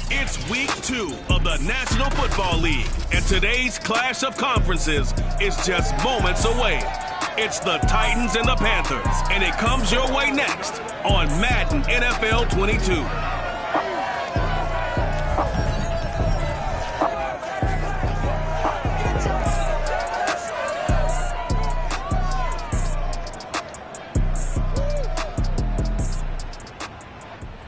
It's week 2 of the National Football League, and today's clash of conferences is just moments away. It's the Titans and the Panthers, and it comes your way next on Madden NFL 22.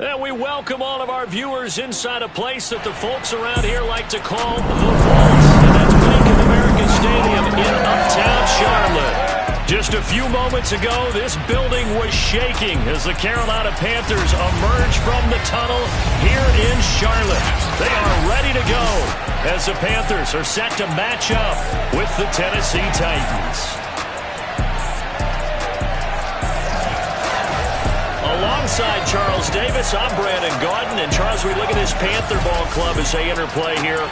And we welcome all of our viewers inside a place that the folks around here like to call the Vault. And that's Bank of America Stadium in uptown Charlotte. Just a few moments ago, this building was shaking as the Carolina Panthers emerge from the tunnel here in Charlotte. They are ready to go as the Panthers are set to match up with the Tennessee Titans. Alongside Charles Davis, I'm Brandon Gaudin. And Charles, we look at this Panther ball club as they interplay here.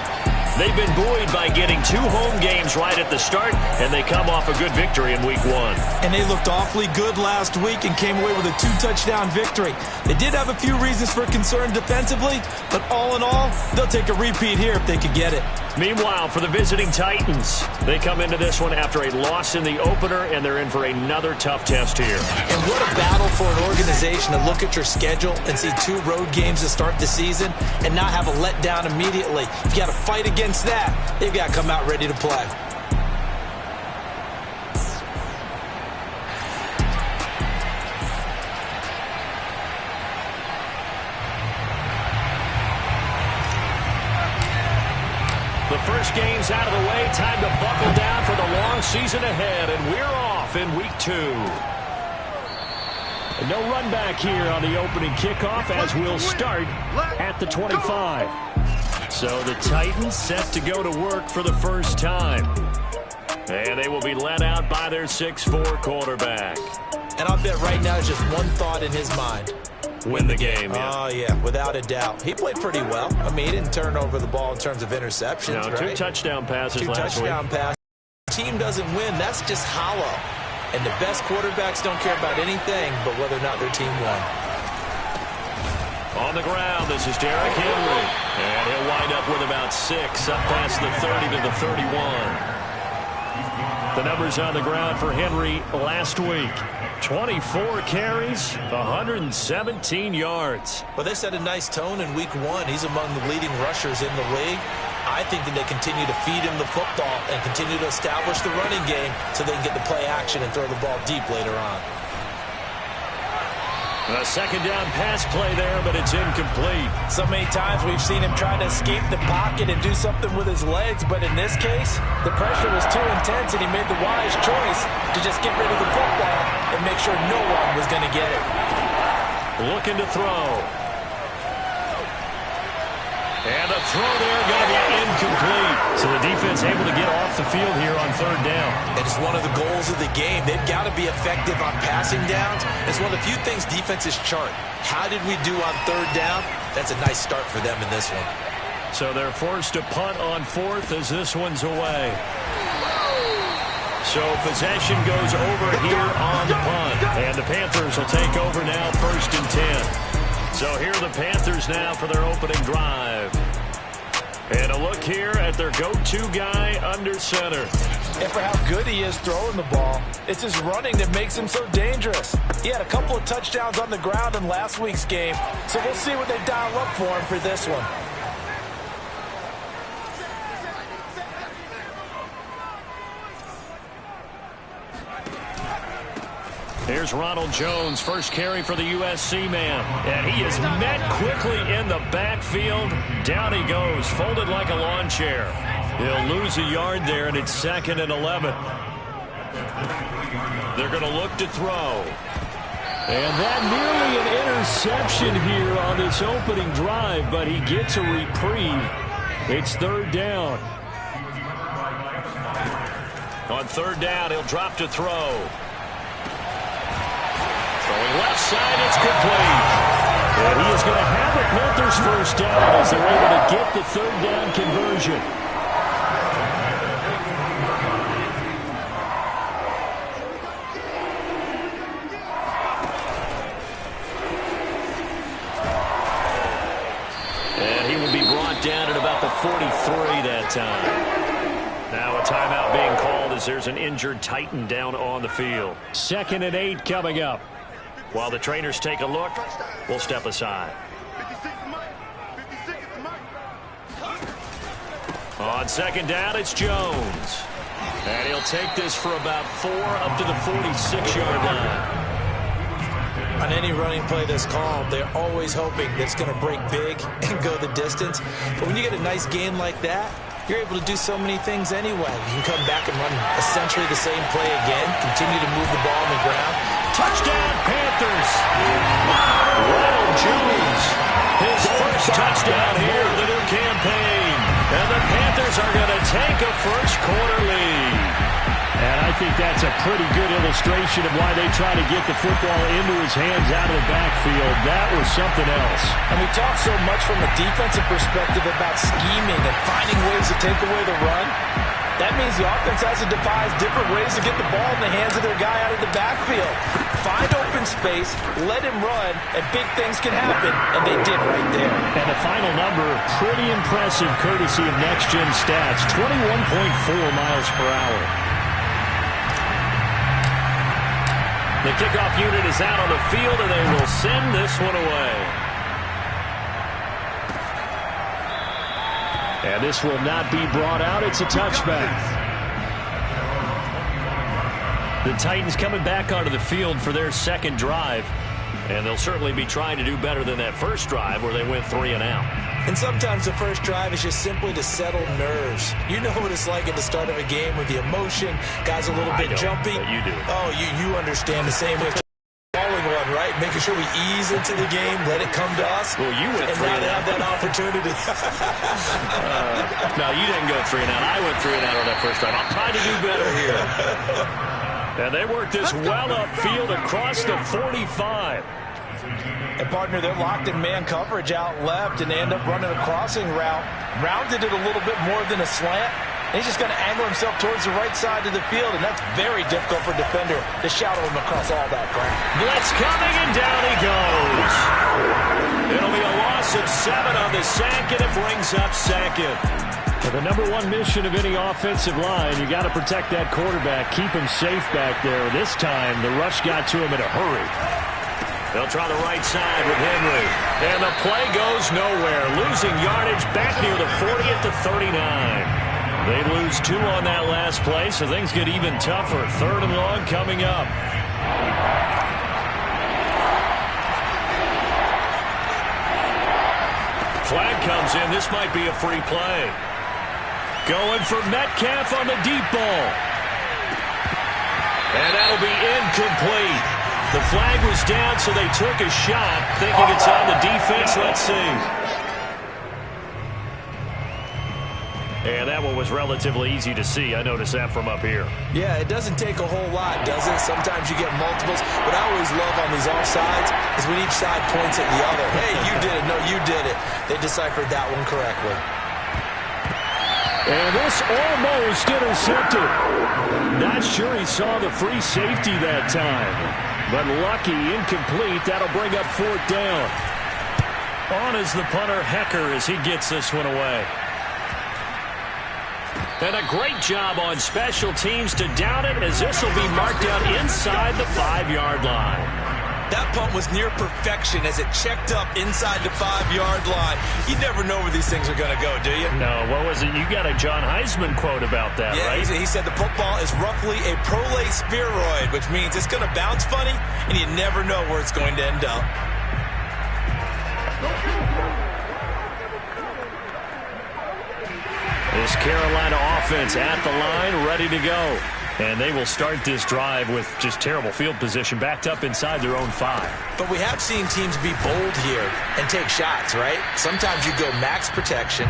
They've been buoyed by getting 2 home games right at the start, and they come off a good victory in week 1. And they looked awfully good last week and came away with a 2-touchdown victory. They did have a few reasons for concern defensively, but all in all, they'll take a repeat here if they could get it. Meanwhile, for the visiting Titans, they come into this one after a loss in the opener, and they're in for another tough test here. And what a battle for an organization to look at your schedule and see 2 road games to start the season and not have a letdown immediately. You've got to fight against that. They've got to come out ready to play. The first game's out of the way. Time to buckle down for the long season ahead, and we're off in week 2. And no run back here on the opening kickoff as we'll start at the 25. So the Titans set to go to work for the first time. And they will be led out by their 6'4 quarterback. And I'll bet right now there's just one thought in his mind. Win the game, yeah. Oh, yeah, without a doubt. He played pretty well. I mean, he didn't turn over the ball in terms of interceptions, no, right? 2 touchdown passes last week. 2 touchdown passes. Team doesn't win. That's just hollow. And the best quarterbacks don't care about anything but whether or not their team won. On the ground, this is Derrick Henry. And he'll wind up with about 6, up past the 30 to the 31. The numbers on the ground for Henry last week. 24 carries, 117 yards. Well, they set a nice tone in week 1. He's among the leading rushers in the league. I think that they continue to feed him the football and continue to establish the running game so they can get the play action and throw the ball deep later on. A second down pass play there, but it's incomplete. So many times we've seen him try to escape the pocket and do something with his legs, but in this case, the pressure was too intense and he made the wise choice to just get rid of the football and make sure no one was going to get it. Looking to throw. And a throw there going to be incomplete. So the defense able to get off the field here on 3rd down. And it's one of the goals of the game. They've got to be effective on passing downs. It's one of the few things defenses chart. How did we do on 3rd down? That's a nice start for them in this one. So they're forced to punt on 4th as this one's away. So possession goes over here on the punt. And the Panthers will take over now 1st and 10. So here are the Panthers now for their opening drive. And a look here at their go-to guy under center. And for how good he is throwing the ball, it's his running that makes him so dangerous. He had a couple of touchdowns on the ground in last week's game, so we'll see what they dial up for him for this one. Here's Ronald Jones, first carry for the USC man. And he is met quickly in the backfield. Down he goes, folded like a lawn chair. He'll lose a yard there, and it's 2nd and 11. They're going to look to throw. And that nearly an interception here on this opening drive, but he gets a reprieve. It's 3rd down. On 3rd down, he'll drop to throw. Throwing left side, it's complete. And he is going to have the Panthers first down as they're able to get the 3rd down conversion. And he will be brought down at about the 43 that time. Now a timeout being called as there's an injured Titan down on the field. 2nd and 8 coming up. While the trainers take a look, we'll step aside. On 2nd down, it's Jones. And he'll take this for about 4 up to the 46-yard line. On any running play that's called, they're always hoping that it's going to break big and go the distance. But when you get a nice game like that, you're able to do so many things anyway. You can come back and run essentially the same play again, continue to move the ball on the ground. Touchdown, Panthers! Ronald Jones, his first touchdown here of the new campaign. And the Panthers are going to take a first-quarter lead. And I think that's a pretty good illustration of why they try to get the football into his hands out of the backfield. That was something else. And we talk so much from a defensive perspective about scheming and finding ways to take away the run. That means the offense has to devise different ways to get the ball in the hands of their guy out of the backfield. Find open space, let him run, and big things can happen, and they did right there. And the final number, pretty impressive courtesy of next-gen stats, 21.4 miles per hour. The kickoff unit is out on the field, and they will send this one away. And this will not be brought out. It's a touchback. The Titans coming back onto the field for their second drive. And they'll certainly be trying to do better than that first drive where they went 3 and out. And sometimes the first drive is just simply to settle nerves. You know what it's like at the start of a game with the emotion. Guys a little bit jumpy. You do. Oh, you understand the same way. Falling one, right? Making sure we ease into the game, let it come to us. Well, you went 3 and out. Have that opportunity. No, you didn't go 3 and out. I went 3 and out on that first drive. I'm trying to do better here. And they work this well upfield across the 45. And, partner, they're locked in man coverage out left, and they end up running a crossing route. Rounded it a little bit more than a slant. And he's just going to angle himself towards the right side of the field, and that's very difficult for a defender to shadow him across all that ground. Blitz coming, and down he goes. It'll be a loss of 7 on the sack, and it brings up 2nd. For the number one mission of any offensive line, you got to protect that quarterback, keep him safe back there. This time, the rush got to him in a hurry. They'll try the right side with Henry. And the play goes nowhere. Losing yardage back near the 40 at the 39. They lose 2 on that last play, so things get even tougher. 3rd and long coming up. Flag comes in. This might be a free play. Going for Metcalf on the deep ball. And that'll be incomplete. The flag was down, so they took a shot, thinking it's on the defense. Let's see. And that one was relatively easy to see. I noticed that from up here. Yeah, it doesn't take a whole lot, does it? Sometimes you get multiples. What I always love on these offsides is when each side points at the other. Hey, you did it. No, you did it. They deciphered that one correctly. And this almost intercepted. Not sure he saw the free safety that time. But lucky, incomplete. That'll bring up 4th down. On is the punter, Hecker, as he gets this one away. And a great job on special teams to down it, as this will be marked out inside the 5-yard line. That punt was near perfection as it checked up inside the 5-yard line. You never know where these things are going to go, do you? No, what was it? You got a John Heisman quote about that, right? Yeah, he said the football is roughly a prolate spheroid, which means it's going to bounce funny, and you never know where it's going to end up. This Carolina offense at the line, ready to go. And they will start this drive with just terrible field position, backed up inside their own 5. But we have seen teams be bold here and take shots, right? Sometimes you go max protection,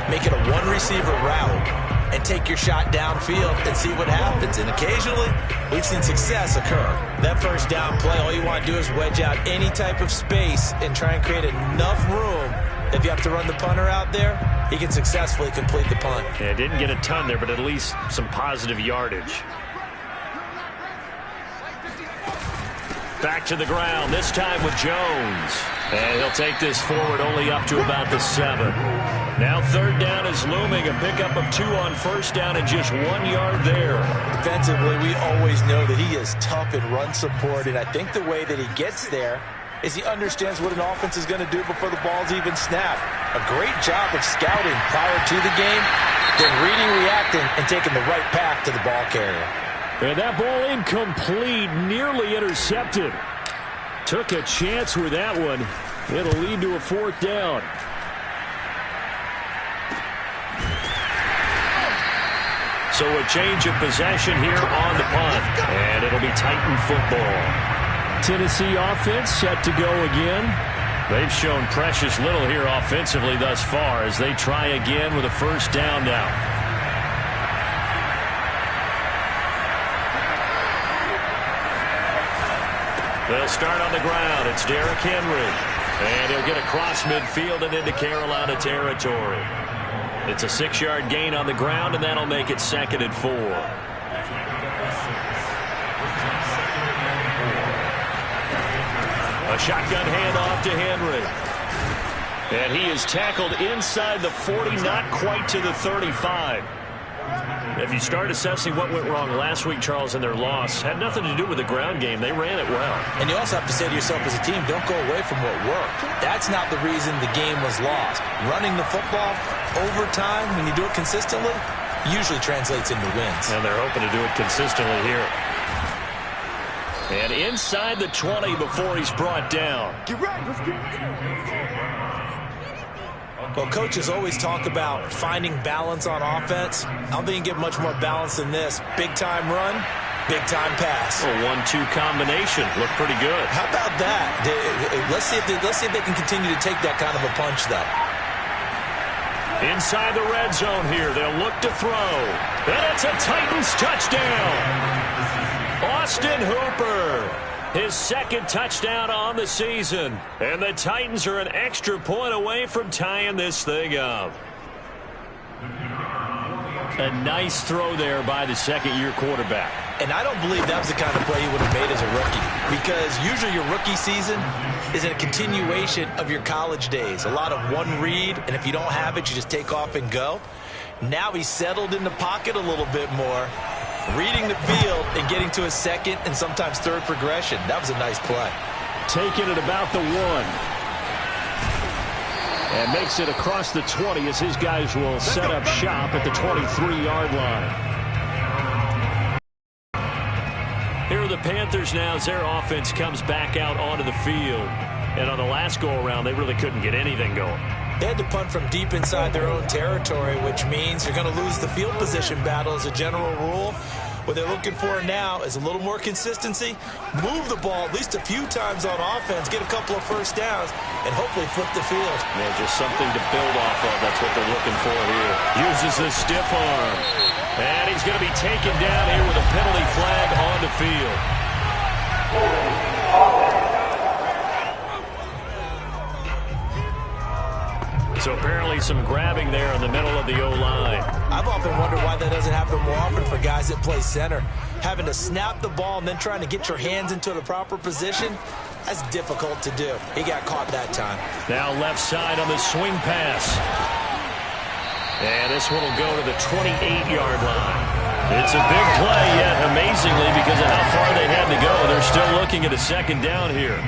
make it a one-receiver route, and take your shot downfield and see what happens. And occasionally, we've seen success occur. That first down play, all you want to do is wedge out any type of space and try and create enough room. If you have to run the punter out there, he can successfully complete the punt. Yeah, didn't get a ton there, but at least some positive yardage. Back to the ground, this time with Jones. And he'll take this forward only up to about the 7. Now third down is looming, a pickup of 2 on first down and just 1 yard there. Defensively, we always know that he is tough in run support, and I think the way that he gets there is he understands what an offense is going to do before the ball's even snapped. A great job of scouting prior to the game, then reading, reacting, and taking the right path to the ball carrier. And that ball incomplete, nearly intercepted. Took a chance with that one. It'll lead to a 4th down. So a change of possession here on the punt. And it'll be Titan football. Tennessee offense set to go again. They've shown precious little here offensively thus far as they try again with a first down now. They'll start on the ground. It's Derrick Henry. And he'll get across midfield and into Carolina territory. It's a 6-yard gain on the ground, and that'll make it 2nd and 4. A shotgun handoff to Henry. And he is tackled inside the 40, not quite to the 35. If you start assessing what went wrong last week, Charles, in their loss, had nothing to do with the ground game. They ran it well. And you also have to say to yourself as a team, don't go away from what worked. That's not the reason the game was lost. Running the football over time, when you do it consistently, usually translates into wins. And they're hoping to do it consistently here. And inside the 20 before he's brought down. Get ready. Let's get Well, coaches always talk about finding balance on offense. I don't think you get much more balance than this. Big-time run, big-time pass. A 1-2 combination. Looked pretty good. How about that? Let's see if they can continue to take that kind of a punch, though. Inside the red zone here. They'll look to throw. And it's a Titans touchdown. Austin Hooper. His 2nd touchdown on the season. And the Titans are an extra point away from tying this thing up. A nice throw there by the 2nd-year quarterback. And I don't believe that was the kind of play he would have made as a rookie. Because usually your rookie season is a continuation of your college days. A lot of one read, and if you don't have it, you just take off and go. Now he's settled in the pocket a little bit more, reading the field and getting to a 2nd and sometimes 3rd progression. That was a nice play. Taking it about the 1. And makes it across the 20 as his guys will set up shop at the 23-yard line. Here are the Panthers now as their offense comes back out onto the field. And on the last go-around, they really couldn't get anything going. They had to punt from deep inside their own territory, which means you're going to lose the field position battle as a general rule. What they're looking for now is a little more consistency, move the ball at least a few times on offense, get a couple of first downs, and hopefully flip the field. Yeah, just something to build off of. That's what they're looking for here. Uses the stiff arm. And he's going to be taken down here with a penalty flag on the field. So apparently some grabbing there in the middle of the O-line. I've often wondered why that doesn't happen more often for guys that play center. Having to snap the ball and then trying to get your hands into the proper position, that's difficult to do. He got caught that time. Now left side on the swing pass. And this one will go to the 28-yard line. It's a big play, yet amazingly, because of how far they had to go, they're still looking at a 2nd down here.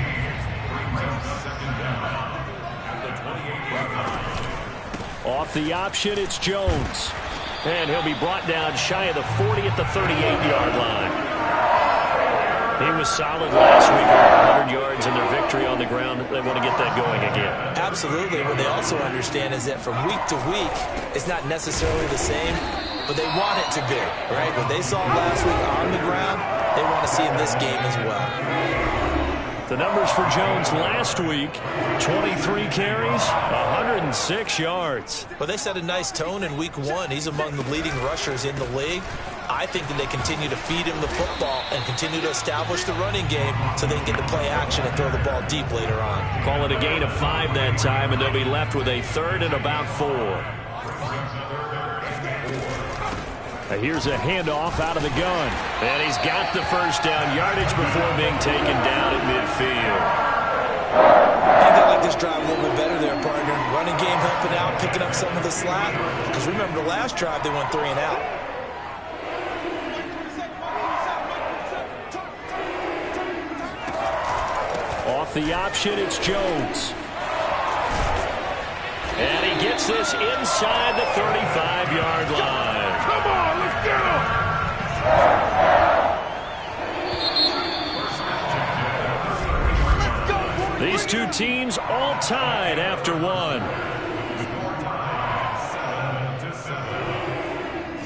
Off the option, it's Jones. And he'll be brought down shy of the 40 at the 38-yard line. He was solid last week, 100 yards in their victory on the ground. They want to get that going again. Absolutely. What they also understand is that from week to week, it's not necessarily the same, but they want it to be, right? What they saw last week on the ground, they want to see in this game as well. The numbers for Jones last week, 23 carries, 106 yards. Well, they set a nice tone in week 1. He's among the leading rushers in the league. I think that they continue to feed him the football and continue to establish the running game so they can get the play action and throw the ball deep later on. Call it a gain of 5 that time, and they'll be left with a 3rd and about 4. Here's a handoff out of the gun. And he's got the first down yardage before being taken down at midfield. I think I like this drive a little bit better there, partner. Running game helping out, picking up some of the slack. Because remember, the last drive, they went 3 and out. Off the option, it's Jones. And he gets this inside the 35-yard line. Come on, let's get him! These two teams all tied after one.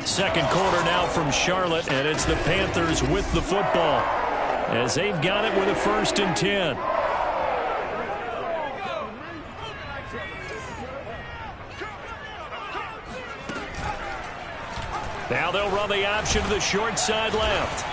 Second quarter now from Charlotte, and it's the Panthers with the football as they've got it with a 1st and 10. Now they'll run the option to the short side left.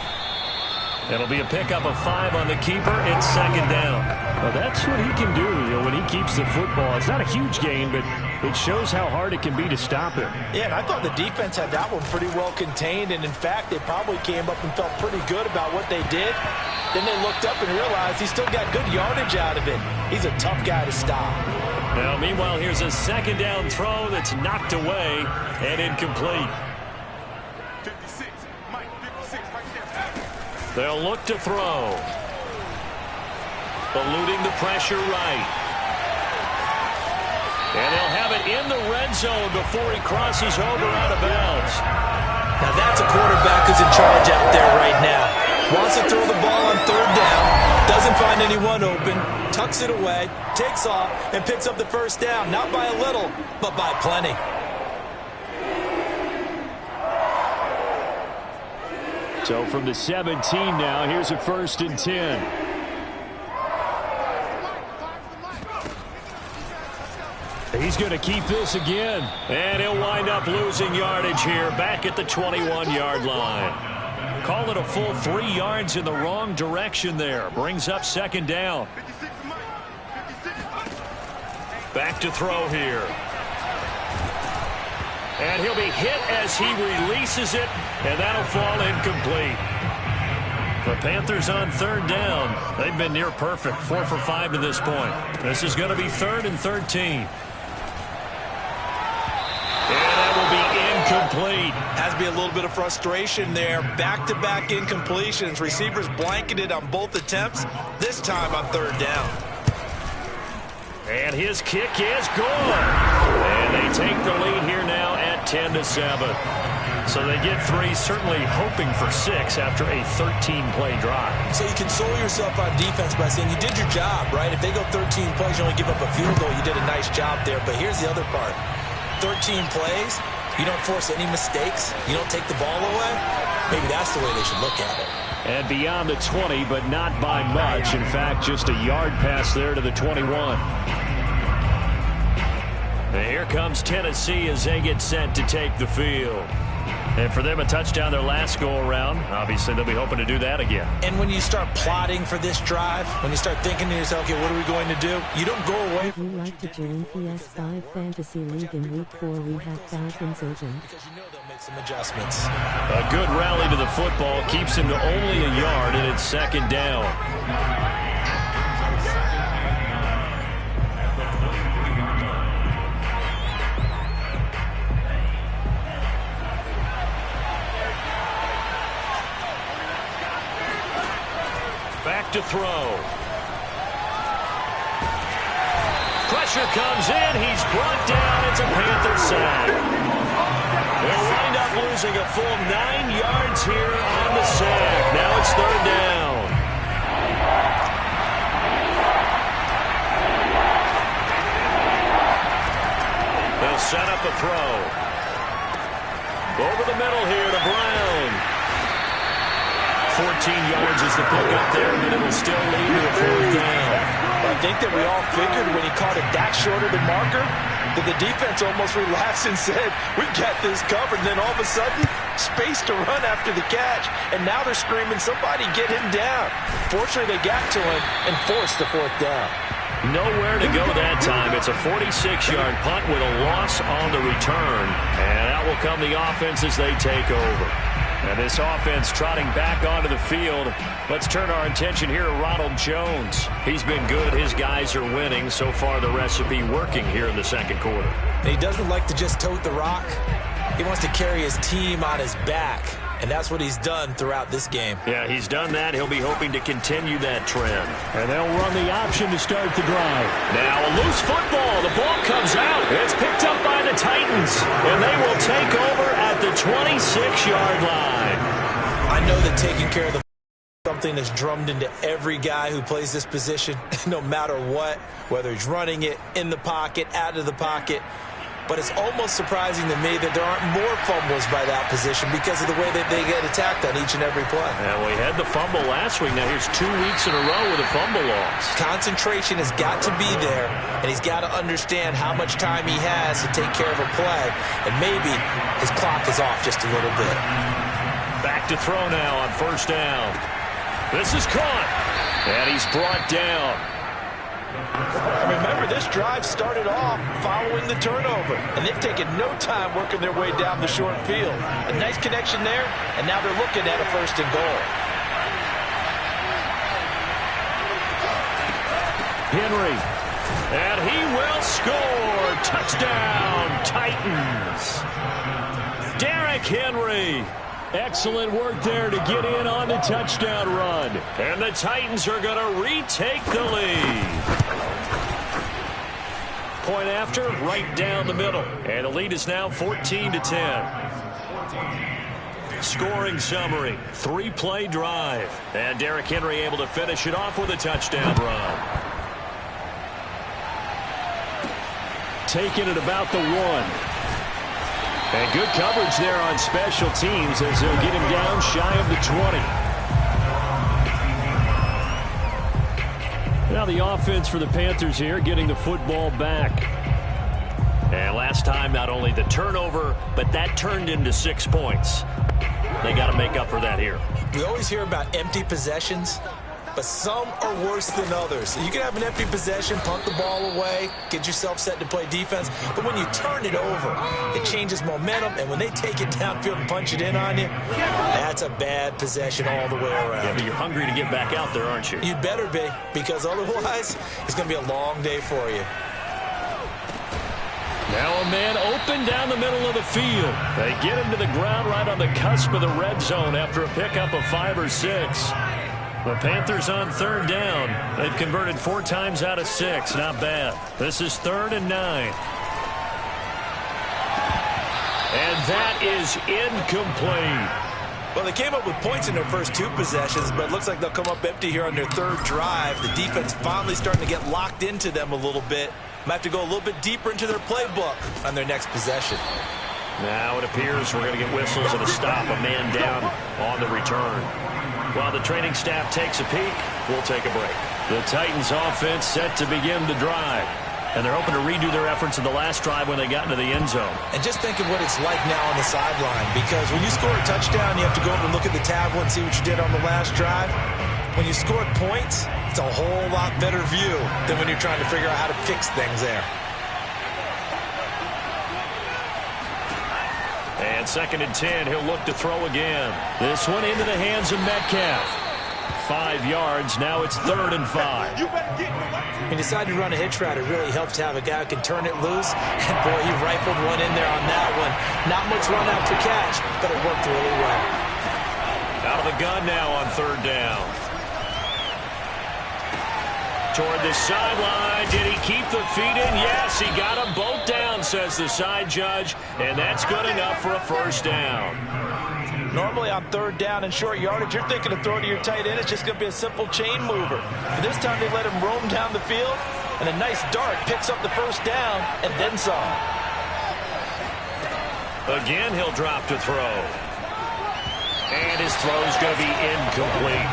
It'll be a pickup of 5 on the keeper. It's 2nd down. Well, that's what he can do, when he keeps the football. It's not a huge gain, but it shows how hard it can be to stop him. Yeah, and I thought the defense had that one pretty well contained, and in fact, they probably came up and felt pretty good about what they did. Then they looked up and realized he still got good yardage out of it. He's a tough guy to stop. Now, meanwhile, here's a 2nd down throw that's knocked away and incomplete. 56, Mike, 56, right there. They'll look to throw. Eluding the pressure right. And they'll have it in the red zone before he crosses over out of bounds. Now that's a quarterback who's in charge out there right now. Wants to throw the ball on 3rd down. Doesn't find anyone open. Tucks it away. Takes off and picks up the 1st down. Not by a little, but by plenty. So from the 17 now, here's a 1st and 10. He's going to keep this again. And he'll wind up losing yardage here back at the 21-yard line. Call it a full 3 yards in the wrong direction there. Brings up 2nd down. Back to throw here. And he'll be hit as he releases it, and that'll fall incomplete. The Panthers on 3rd down. They've been near perfect, 4 for 5 to this point. This is going to be 3rd and 13. And that will be incomplete. Has to be a little bit of frustration there. Back-to-back incompletions. Receivers blanketed on both attempts, this time on 3rd down. And his kick is good. And they take the lead here now at 10-7. So they get 3, certainly hoping for 6 after a 13-play drive. So you console yourself on defense by saying you did your job, right? If they go 13 plays, you only give up a field goal, you did a nice job there. But here's the other part. 13 plays, you don't force any mistakes, you don't take the ball away. Maybe that's the way they should look at it. And beyond the 20, but not by much. In fact, just a yard pass there to the 21. And here comes Tennessee as they get set to take the field. And for them, a touchdown their last go-around. Obviously, they'll be hoping to do that again. And when you start plotting for this drive, when you start thinking to yourself, okay, what are we going to do? You don't go away. If you'd like to join PS5 Fantasy League in Week 4, we have thousands urgent. Because you know they'll make some adjustments. A good rally to the football keeps him to only a yard, and it's 2nd down. Back to throw. Pressure comes in. He's brought down. It's a Panther sack. They'll wind up losing a full 9 yards here on the sack. Now it's 3rd down. They'll set up a throw. Over the middle here to Brown. 14 yards is the pickup there, but it will still lead to a 4th down. I think that we all figured when he caught it that short of the marker that the defense almost relaxed and said, we got this covered. And then all of a sudden, space to run after the catch. And now they're screaming, somebody get him down. Fortunately, they got to him and forced the 4th down. Nowhere to go that time. It's a 46-yard punt with a loss on the return. And out will come the offense as they take over. And this offense trotting back onto the field. Let's turn our attention here to Ronald Jones. He's been good. His guys are winning. So far, the recipe working here in the second quarter. And he doesn't like to just tote the rock. He wants to carry his team on his back. And that's what he's done throughout this game. Yeah, he's done that. He'll be hoping to continue that trend. And they'll run the option to start the drive. Now a loose football. The ball comes out. It's picked up by the Titans. And they will take over at the 26-yard line. I know that taking care of the something that's drummed into every guy who plays this position, no matter what, whether he's running it, in the pocket, out of the pocket. But it's almost surprising to me that there aren't more fumbles by that position because of the way that they get attacked on each and every play. And we had the fumble last week. Now here's 2 weeks in a row with a fumble loss. Concentration has got to be there, and he's got to understand how much time he has to take care of a play. And maybe his clock is off just a little bit. Back to throw now on first down. This is caught. And he's brought down. Remember, this drive started off following the turnover, and they've taken no time working their way down the short field. A nice connection there, and now they're looking at a first and goal. Henry, and he will score. Touchdown, Titans. Derrick Henry. Excellent work there to get in on the touchdown run. And the Titans are going to retake the lead. Point after, right down the middle. And the lead is now 14-10. Scoring summary, 3-play drive. And Derrick Henry able to finish it off with a touchdown run. Taking it about the 1. And good coverage there on special teams as they'll get him down shy of the 20. Now the offense for the Panthers here, getting the football back. And last time, not only the turnover, but that turned into 6 points. They got to make up for that here. We always hear about empty possessions, but some are worse than others. You can have an empty possession, punt the ball away, get yourself set to play defense, but when you turn it over, it changes momentum, and when they take it downfield and punch it in on you, that's a bad possession all the way around. Yeah, but you're hungry to get back out there, aren't you? You'd better be, because otherwise, it's going to be a long day for you. Now a man open down the middle of the field. They get him to the ground right on the cusp of the red zone after a pickup of 5 or 6. The Panthers on third down. They've converted 4 times out of 6. Not bad. This is 3rd and 9. And that is incomplete. Well, they came up with points in their first 2 possessions, but it looks like they'll come up empty here on their 3rd drive. The defense finally starting to get locked into them a little bit. Might have to go a little bit deeper into their playbook on their next possession. Now it appears we're going to get whistles and a stop. A man down on the return. While the training staff takes a peek, we'll take a break. The Titans offense set to begin the drive. And they're hoping to redo their efforts in the last drive when they got into the end zone. And just think of what it's like now on the sideline. Because when you score a touchdown, you have to go over and look at the tablet and see what you did on the last drive. When you score points, it's a whole lot better view than when you're trying to figure out how to fix things there. And 2nd and 10, he'll look to throw again. This one into the hands of Metcalf. 5 yards, now it's 3rd and 5. When you decide to run a hitch route, it really helps to have a guy who can turn it loose. And boy, he rifled one in there on that one. Not much run after catch, but it worked really well. Out of the gun now on 3rd down. Toward the sideline. Did he keep the feet in? Yes, he got them both down, says the side judge. And that's good enough for a first down. Normally on 3rd down and short yardage, you're thinking of throwing to your tight end. It's just going to be a simple chain mover. But this time they let him roam down the field, and a nice dart picks up the first down and then some. Again, he'll drop to throw. And his throw's going to be incomplete.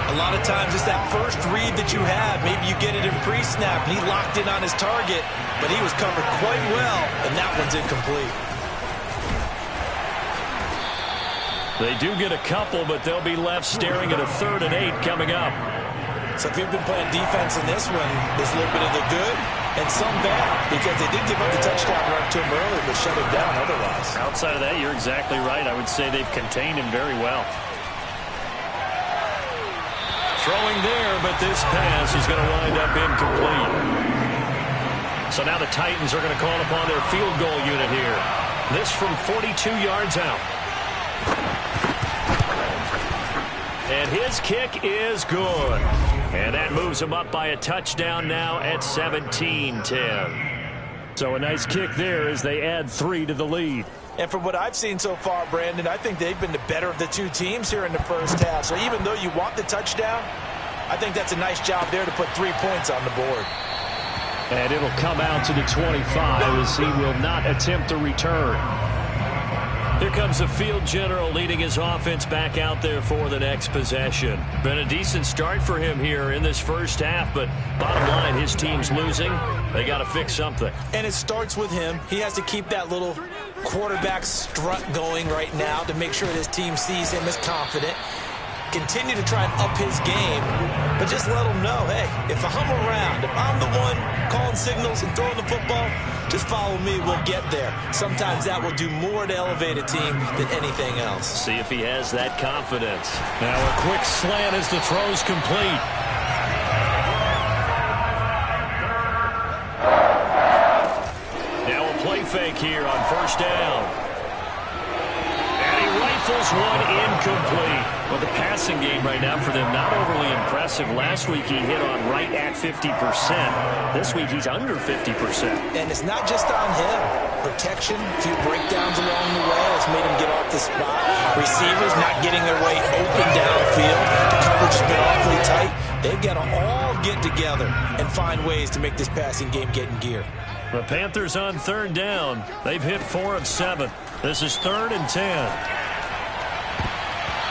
A lot of times it's that first read that you have. Maybe you get it in pre-snap, and he locked in on his target, but he was covered quite well, and that one's incomplete. They do get a couple, but they'll be left staring at a 3rd and 8 coming up. So if you've been playing defense in this one, there's a little bit of the good and some bad, because they did give up the touchdown run to him earlier, but shut him down otherwise. Outside of that, you're exactly right. I would say they've contained him very well. Throwing there, but this pass is going to wind up incomplete. So now the Titans are going to call upon their field goal unit here. This from 42 yards out. And his kick is good. And that moves him up by a touchdown now at 17-10. So a nice kick there as they add 3 to the lead. And from what I've seen so far, Brandon, I think they've been the better of the two teams here in the first half. So even though you want the touchdown, I think that's a nice job there to put 3 points on the board. And it'll come out to the 25 as he will not attempt to return. Here comes the field general leading his offense back out there for the next possession. Been a decent start for him here in this first half, but bottom line, his team's losing. They got to fix something. And it starts with him. He has to keep that little quarterback strut going right now to make sure his team sees him as confident. Continue to try and up his game, but just let him know, hey, if I'm around, if I'm the one calling signals and throwing the football, just follow me, we'll get there. Sometimes that will do more to elevate a team than anything else. See if he has that confidence. Now a quick slant as the throw's complete. Now a play fake here on first down. And he rifles one incomplete. Well, the passing game right now for them, not overly impressive. Last week he hit on right at 50%. This week he's under 50%. And it's not just on him. Protection, a few breakdowns along the way has made him get off the spot. Receivers not getting their way open downfield. The coverage has been awfully tight. They've got to all get together and find ways to make this passing game get in gear. The Panthers on third down. They've hit 4 of 7. This is 3rd and 10.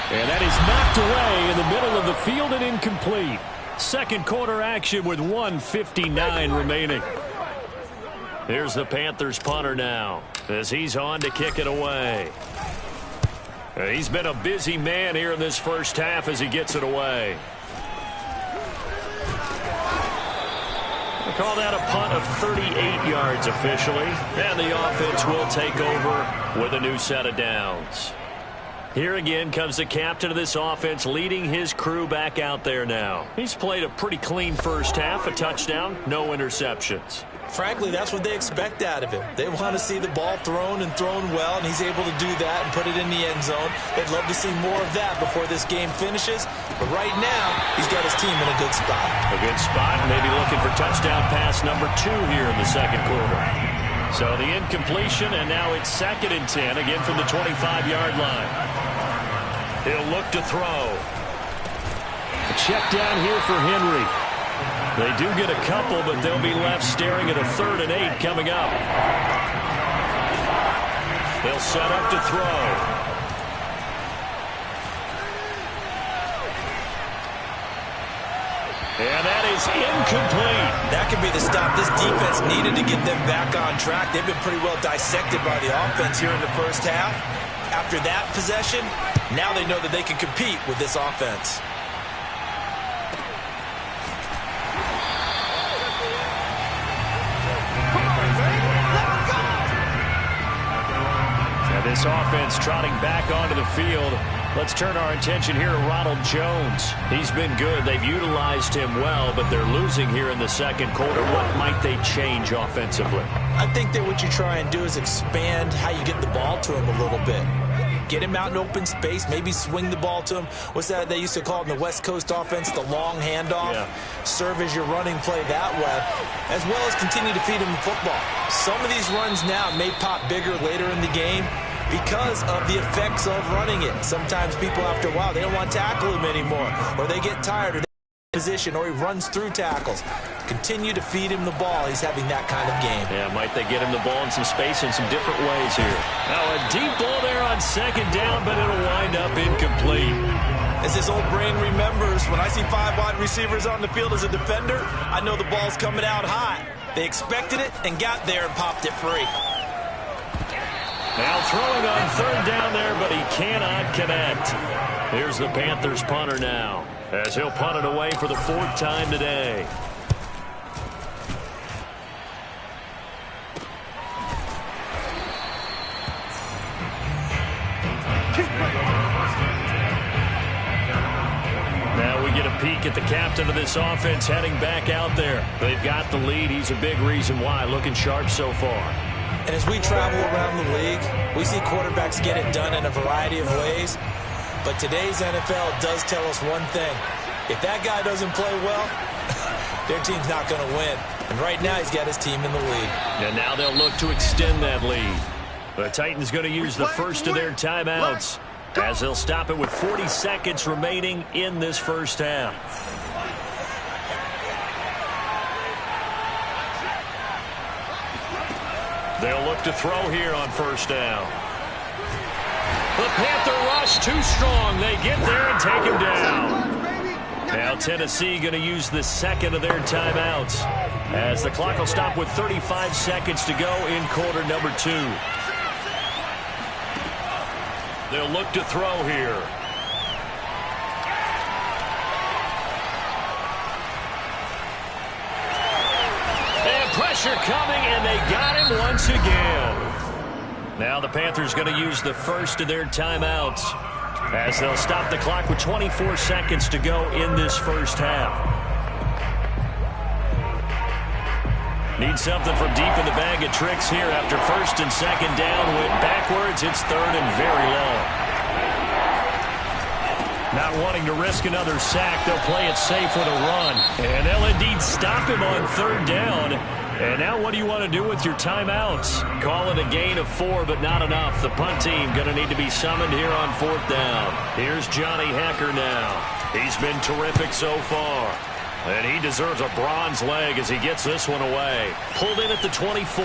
And that is knocked away in the middle of the field and incomplete. Second quarter action with 1:59 remaining. Here's the Panthers punter now as he's on to kick it away. He's been a busy man here in this first half as he gets it away. We call that a punt of 38 yards officially. And the offense will take over with a new set of downs. Here again comes the captain of this offense leading his crew back out there now. He's played a pretty clean first half, a touchdown, no interceptions. Frankly, that's what they expect out of him. They want to see the ball thrown and thrown well, and he's able to do that and put it in the end zone. They'd love to see more of that before this game finishes. But right now, he's got his team in a good spot. A good spot, maybe looking for touchdown pass number 2 here in the second quarter. So the incompletion, and now it's 2nd and 10, again from the 25-yard line. He'll look to throw. A check down here for Henry. They do get a couple, but they'll be left staring at a 3rd and 8 coming up. They'll set up to throw. And that is incomplete. That could be the stop this defense needed to get them back on track. They've been pretty well dissected by the offense here in the first half. After that possession, now they know that they can compete with this offense. Now this offense trotting back onto the field. Let's turn our attention here to Ronald Jones. He's been good. They've utilized him well, but they're losing here in the second quarter. What might they change offensively? I think that what you try and do is expand how you get the ball to him a little bit. Get him out in open space, maybe swing the ball to him. What's that they used to call it in the West Coast offense, the long handoff? Yeah. Serve as your running play that way, as well as continue to feed him the football. Some of these runs now may pop bigger later in the game because of the effects of running it. Sometimes people, after a while, they don't want to tackle him anymore, or they get tired, or they position, or he runs through tackles. Continue to feed him the ball. He's having that kind of game. Yeah, might they get him the ball in some space in some different ways here. Now a deep ball there on 2nd down, but it'll wind up incomplete. As his old brain remembers, when I see 5 wide receivers on the field as a defender, I know the ball's coming out hot. They expected it and got there and popped it free. Now throwing on third down there, but he cannot connect. Here's the Panthers punter now, as he'll punt it away for the 4th time today. Now we get a peek at the captain of this offense heading back out there. They've got the lead. He's a big reason why. Looking sharp so far. And as we travel around the league, we see quarterbacks get it done in a variety of ways. But today's NFL does tell us one thing. If that guy doesn't play well, their team's not going to win. And right now he's got his team in the lead. And now they'll look to extend that lead. The Titans going to use the first of their timeouts, as they'll stop it with 40 seconds remaining in this first half. They'll look to throw here on first down. The Panther rush too strong. They get there and take him down. Now Tennessee going to use the second of their timeouts, as the clock will stop with 35 seconds to go in quarter number 2. They'll look to throw here. And pressure coming, and they got him once again. Now the Panthers going to use the first of their timeouts, as they'll stop the clock with 24 seconds to go in this first half. Need something from deep in the bag of tricks here after first and second down. Went backwards. It's third and very long. Not wanting to risk another sack, they'll play it safe with a run. And they'll indeed stop him on third down. And now what do you want to do with your timeouts? Call it a gain of 4, but not enough. The punt team going to need to be summoned here on 4th down. Here's Johnny Hecker now. He's been terrific so far. And he deserves a bronze leg as he gets this one away. Pulled in at the 24.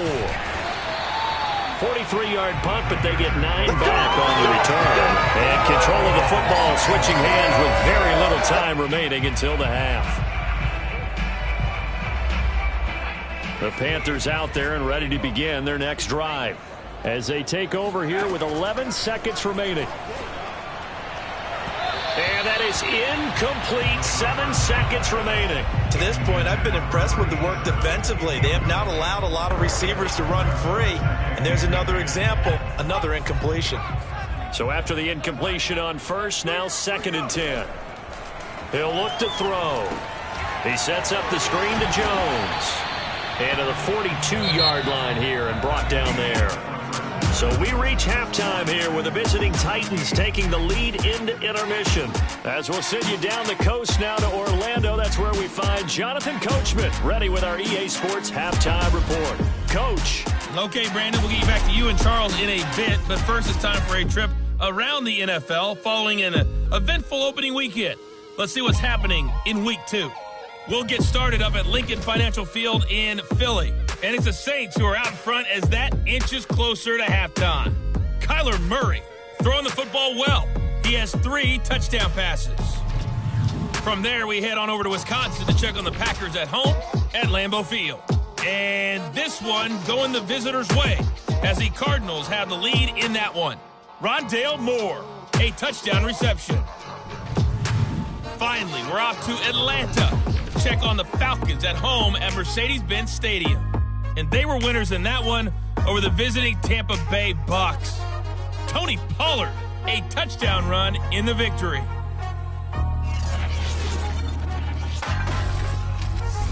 43-yard punt, but they get 9 back on the return. And control of the football, switching hands with very little time remaining until the half. The Panthers out there and ready to begin their next drive, as they take over here with 11 seconds remaining. And that is incomplete. 7 seconds remaining. To this point, I've been impressed with the work defensively. They have not allowed a lot of receivers to run free. And there's another example, another incompletion. So after the incompletion on first, now 2nd and 10. He'll look to throw. He sets up the screen to Jones. And to the 42-yard line here and brought down there. So we reach halftime here with the visiting Titans taking the lead into intermission. As we'll send you down the coast now to Orlando, that's where we find Jonathan Coachman ready with our EA Sports halftime report. Coach. Okay, Brandon, we'll get you back to you and Charles in a bit. But first, it's time for a trip around the NFL following an eventful opening weekend. Let's see what's happening in Week 2. We'll get started up at Lincoln Financial Field in Philly. And it's the Saints who are out in front as that inches closer to halftime. Kyler Murray throwing the football well. He has 3 touchdown passes. From there, we head on over to Wisconsin to check on the Packers at home at Lambeau Field. And this one going the visitors' way as the Cardinals have the lead in that one. Rondale Moore, a touchdown reception. Finally, we're off to Atlanta. Check on the Falcons at home at Mercedes-Benz Stadium. And they were winners in that one over the visiting Tampa Bay Bucks. Tony Pollard, a touchdown run in the victory.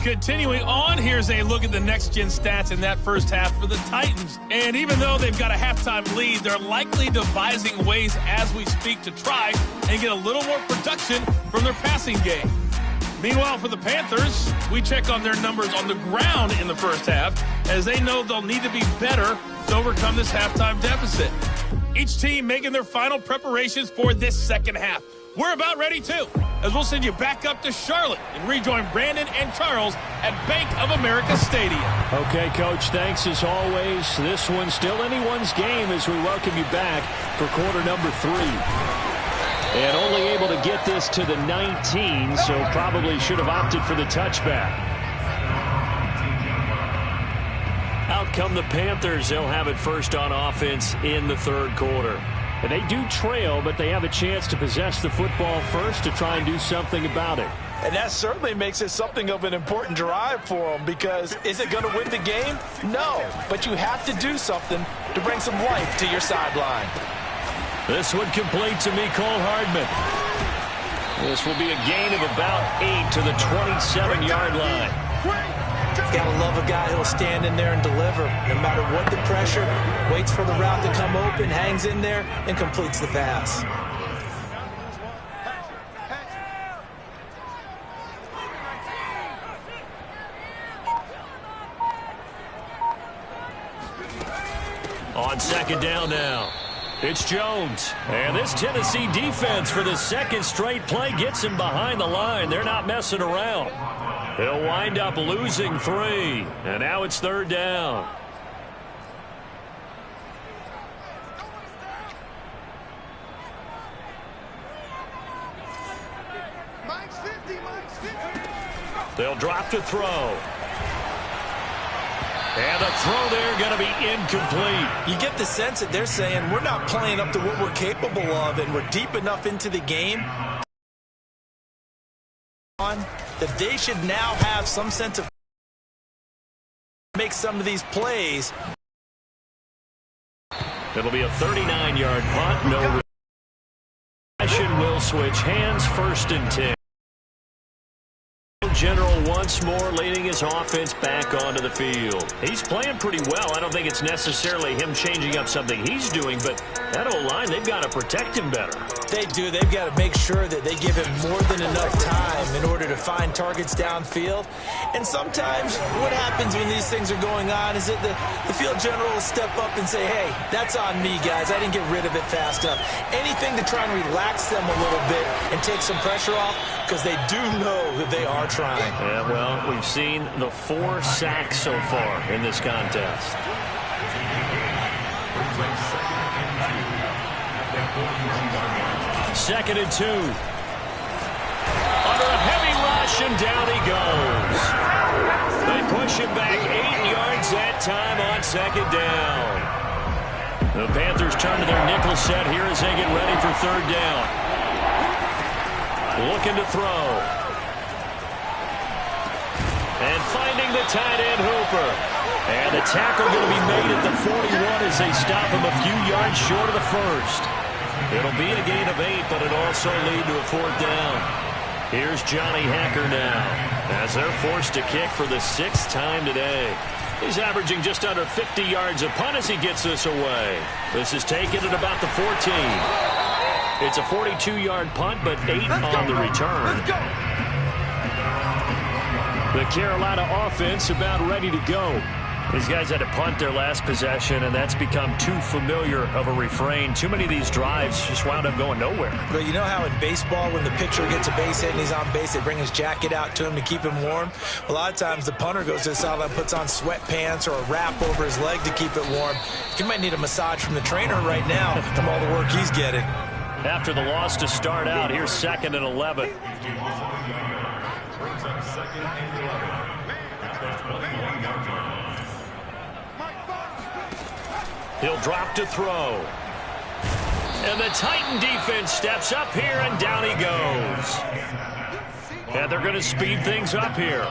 Continuing on, here's a look at the next-gen stats in that first half for the Titans. And even though they've got a halftime lead, they're likely devising ways as we speak to try and get a little more production from their passing game. Meanwhile, for the Panthers, we check on their numbers on the ground in the first half, as they know they'll need to be better to overcome this halftime deficit. Each team making their final preparations for this second half. We're about ready, too, as we'll send you back up to Charlotte and rejoin Brandon and Charles at Bank of America Stadium. Okay, Coach, thanks as always. This one's still anyone's game as we welcome you back for quarter number 3. And only able to get this to the 19, so probably should have opted for the touchback. Out come the Panthers. They'll have it first on offense in the third quarter. And they do trail, but they have a chance to possess the football first to try and do something about it. And that certainly makes it something of an important drive for them, because is it going to win the game? No, but you have to do something to bring some life to your sideline. This one complete to Mecole Hardman. This will be a gain of about 8 to the 27-yard line. Gotta love a guy who'll stand in there and deliver no matter what the pressure, waits for the route to come open, hangs in there, and completes the pass. On second down now, it's Jones. And this Tennessee defense for the second straight play gets him behind the line. They're not messing around. He'll wind up losing 3. And now it's third down. They'll drop to throw. And the throw there going to be incomplete. You get the sense that they're saying we're not playing up to what we're capable of, and we're deep enough into the game that they should now have some sense of make some of these plays. It'll be a 39-yard punt. No possession will switch hands. First and 10. General once more leading his offense back onto the field. He's playing pretty well. I don't think it's necessarily him changing up something he's doing, but that O-line, they've got to protect him better. They do. They've got to make sure that they give him more than enough time in order to find targets downfield. And sometimes what happens when these things are going on is that the field general will step up and say, hey, that's on me, guys. I didn't get rid of it fast enough. Anything to try and relax them a little bit and take some pressure off, because they do know that they are trying. Yeah, well, we've seen the 4 sacks so far in this contest. Second and 2. Under a heavy rush, and down he goes. They push him back 8 yards that time on second down. The Panthers turn to their nickel set here as they get ready for third down. Looking to throw. And finding the tight end, Hooper. And the tackle going to be made at the 41 as they stop him a few yards short of the first. It'll be a gain of 8, but it'll also lead to a fourth down. Here's Johnny Hacker now as they're forced to kick for the 6th time today. He's averaging just under 50 yards a punt as he gets this away. This is taken at about the 14. It's a 42-yard punt, but 8 on the return. The Carolina offense about ready to go. These guys had to punt their last possession, and that's become too familiar of a refrain. Too many of these drives just wound up going nowhere. But you know how in baseball, when the pitcher gets a base hit and he's on base, they bring his jacket out to him to keep him warm? A lot of times the punter goes to the sideline, puts on sweatpants or a wrap over his leg to keep it warm. He might need a massage from the trainer right now from all the work he's getting. After the loss to start out, here's 2nd and 11. He'll drop to throw. And the Titan defense steps up here, and down he goes. And they're going to speed things up here.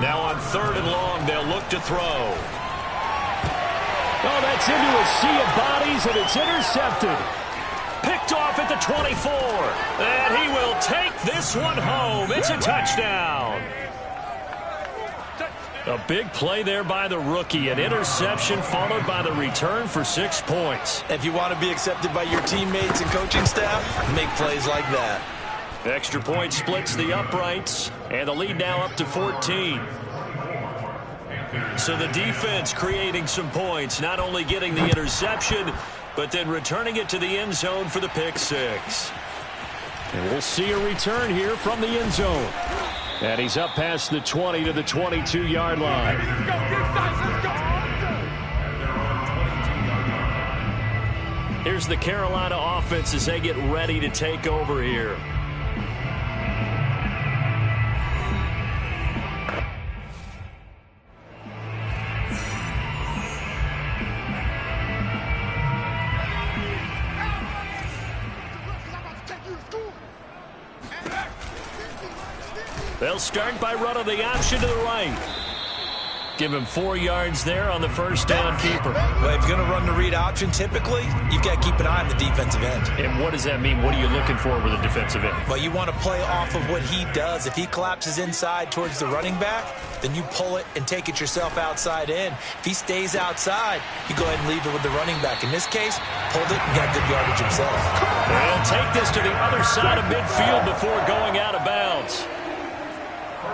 Now on 3rd and long, they'll look to throw. Oh, that's into a sea of bodies, and it's intercepted. Picked off at the 24. And he will take this one home. It's a touchdown. A big play there by the rookie. An interception followed by the return for 6 points. If you want to be accepted by your teammates and coaching staff, make plays like that. Extra point splits the uprights, and the lead now up to 14. So the defense creating some points, not only getting the interception, but then returning it to the end zone for the pick 6. And we'll see a return here from the end zone. And he's up past the 20 to the 22-yard line. Here's the Carolina offense as they get ready to take over here. They'll start by running the option to the right. Give him 4 yards there on the first down keeper. Well, if you're going to run the read option, typically, you've got to keep an eye on the defensive end. And what does that mean? What are you looking for with a defensive end? Well, you want to play off of what he does. If he collapses inside towards the running back, then you pull it and take it yourself outside in. If he stays outside, you go ahead and leave it with the running back. In this case, pulled it and got good yardage himself. He'll take this to the other side of midfield before going out of bounds.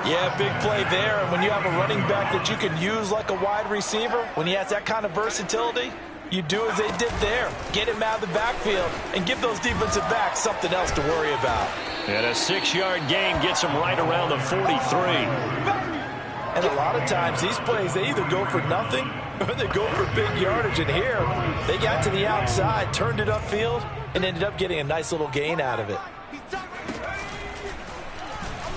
Yeah, big play there. And when you have a running back that you can use like a wide receiver, when he has that kind of versatility, you do as they did there. Get him out of the backfield and give those defensive backs something else to worry about. And a 6-yard gain gets him right around the 43. And a lot of times these plays, they either go for nothing or they go for big yardage. And here, they got to the outside, turned it upfield, and ended up getting a nice little gain out of it.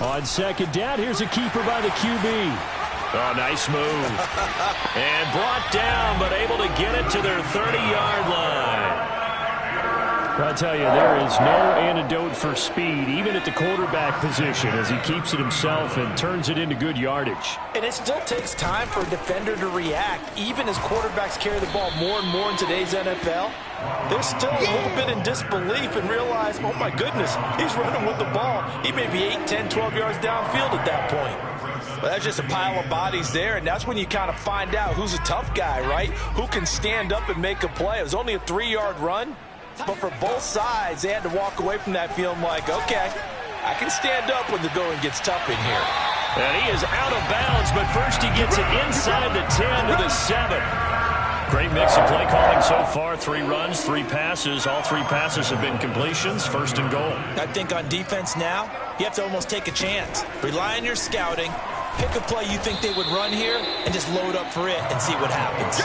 On second down, here's a keeper by the QB. Oh, nice move. And brought down, but able to get it to their 30-yard line. I'll tell you, there is no antidote for speed, even at the quarterback position, as he keeps it himself and turns it into good yardage. And it still takes time for a defender to react, even as quarterbacks carry the ball more and more in today's NFL. They're still a little bit in disbelief and realize, oh my goodness, he's running with the ball. He may be 8, 10, 12 yards downfield at that point. Well, that's just a pile of bodies there, and that's when you kind of find out who's a tough guy, right? Who can stand up and make a play. It was only a 3-yard run, but for both sides, they had to walk away from that feeling like, okay, I can stand up when the going gets tough in here. And he is out of bounds, but first he gets it inside the 10 to the 7. Great mix of play calling so far. 3 runs, 3 passes. All 3 passes have been completions. First and goal. I think on defense now, you have to almost take a chance. Rely on your scouting. Pick a play you think they would run here and just load up for it and see what happens.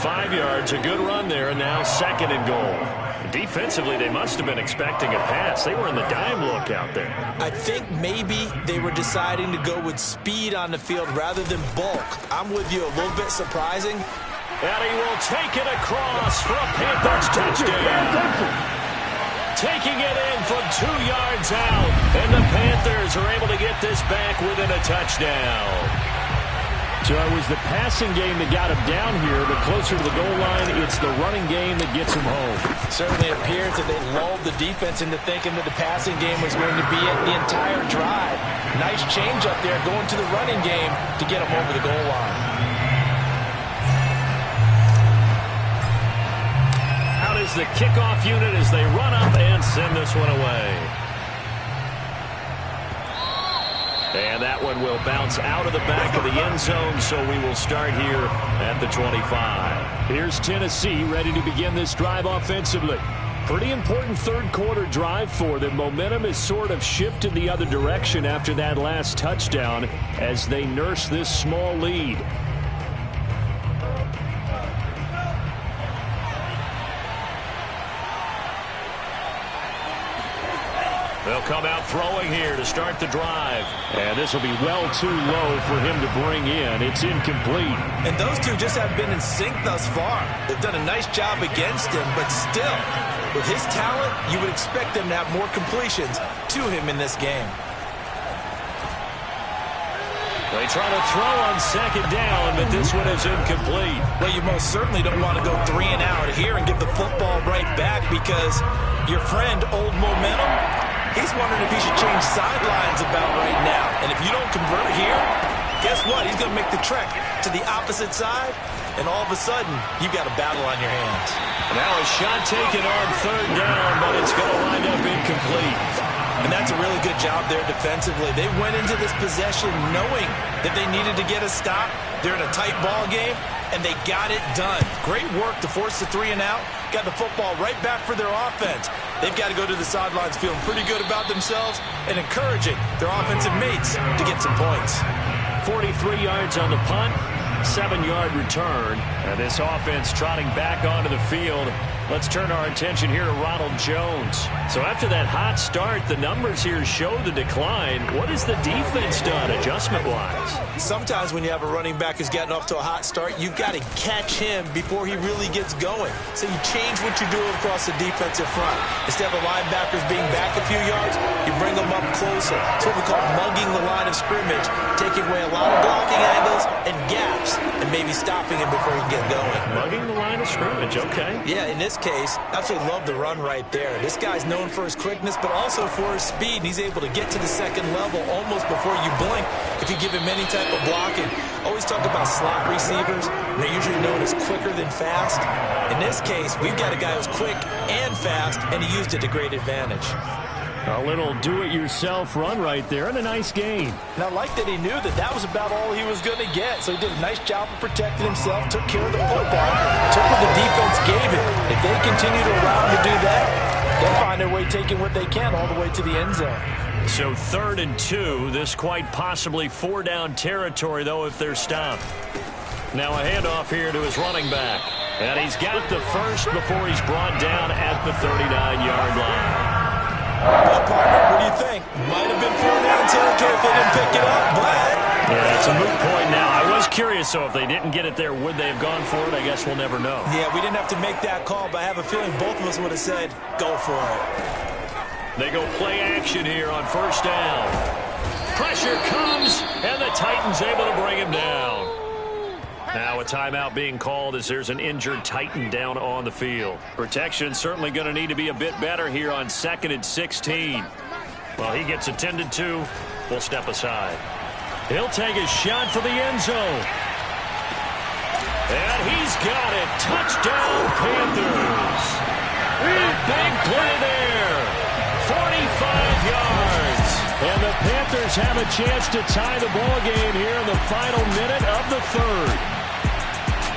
5 yards, a good run there, and now second and goal. Defensively, they must have been expecting a pass. They were in the dime look out there. I think maybe they were deciding to go with speed on the field rather than bulk. I'm with you, a little bit surprising. And he will take it across for a Panthers touchdown. Taking it in from 2 yards out. And the Panthers are able to get this back within a touchdown. So it was the passing game that got him down here, but closer to the goal line, it's the running game that gets him home. Certainly appears that they lulled the defense into thinking that the passing game was going to be it the entire drive. Nice change up there going to the running game to get him over the goal line. Out is the kickoff unit as they run up and send this one away. And that one will bounce out of the back of the end zone, so we will start here at the 25. Here's Tennessee ready to begin this drive offensively. Pretty important third quarter drive for them. Momentum is sort of shifted the other direction after that last touchdown as they nurse this small lead. They'll come out throwing here to start the drive. And this will be well too low for him to bring in. It's incomplete. And those two just haven't been in sync thus far. They've done a nice job against him, but still, with his talent, you would expect them to have more completions to him in this game. They try to throw on second down, but this one is incomplete. Well, you most certainly don't want to go 3 and out here and give the football right back because your friend, Old Momentum, he's wondering if he should change sidelines about right now. And if you don't convert here, guess what? He's going to make the trek to the opposite side, and all of a sudden, you've got a battle on your hands. Now a shot taken on third down, but it's going to wind up incomplete. And that's a really good job there defensively. They went into this possession knowing that they needed to get a stop. They're in a tight ball game, and they got it done. Great work to force the 3 and out. Got the football right back for their offense. They've got to go to the sidelines feeling pretty good about themselves and encouraging their offensive mates to get some points. 43 yards on the punt, 7-yard return. And this offense trotting back onto the field Let's turn our attention here to Ronald Jones. So after that hot start, the numbers here show the decline. What has the defense done adjustment-wise? Sometimes when you have a running back who's getting off to a hot start, you've got to catch him before he really gets going. So you change what you're doing across the defensive front. Instead of the linebackers being back a few yards, you bring them up closer. It's what we call mugging the line of scrimmage, taking away a lot of blocking angles and gaps, and maybe stopping him before he can get going. Mugging the line of scrimmage, okay. Yeah, in this case, absolutely love the run right there. This guy's known for his quickness, but also for his speed. And he's able to get to the second level almost before you blink if you give him any type of blocking. Always talk about slot receivers. They're usually known as quicker than fast. In this case, we've got a guy who's quick and fast, and he used it to great advantage. A little do-it-yourself run right there, and a nice game. And I like that he knew that that was about all he was going to get. So he did a nice job of protecting himself, took care of the football, took what the defense gave him. If they continue to allow him to do that, they'll find their way taking what they can all the way to the end zone. So 3rd and 2, this quite possibly 4-down territory, though, if they're stopped. Now a handoff here to his running back. And he's got the first before he's brought down at the 39-yard line. Well, partner, what do you think? Might have been 4-down territory if they didn't pick it up, but... Yeah, it's a moot point now. I was curious, so if they didn't get it there, would they have gone for it? I guess we'll never know. Yeah, we didn't have to make that call, but I have a feeling both of us would have said, go for it. They go play action here on 1st down. Pressure comes, and the Titans able to bring him down. Now a timeout being called as there's an injured Titan down on the field. Protection certainly going to need to be a bit better here on 2nd and 16. Well, he gets attended to. We'll step aside. He'll take a shot for the end zone. And he's got it. Touchdown, Panthers. A big play there. 45 yards. And the Panthers have a chance to tie the ball game here in the final minute of the 3rd.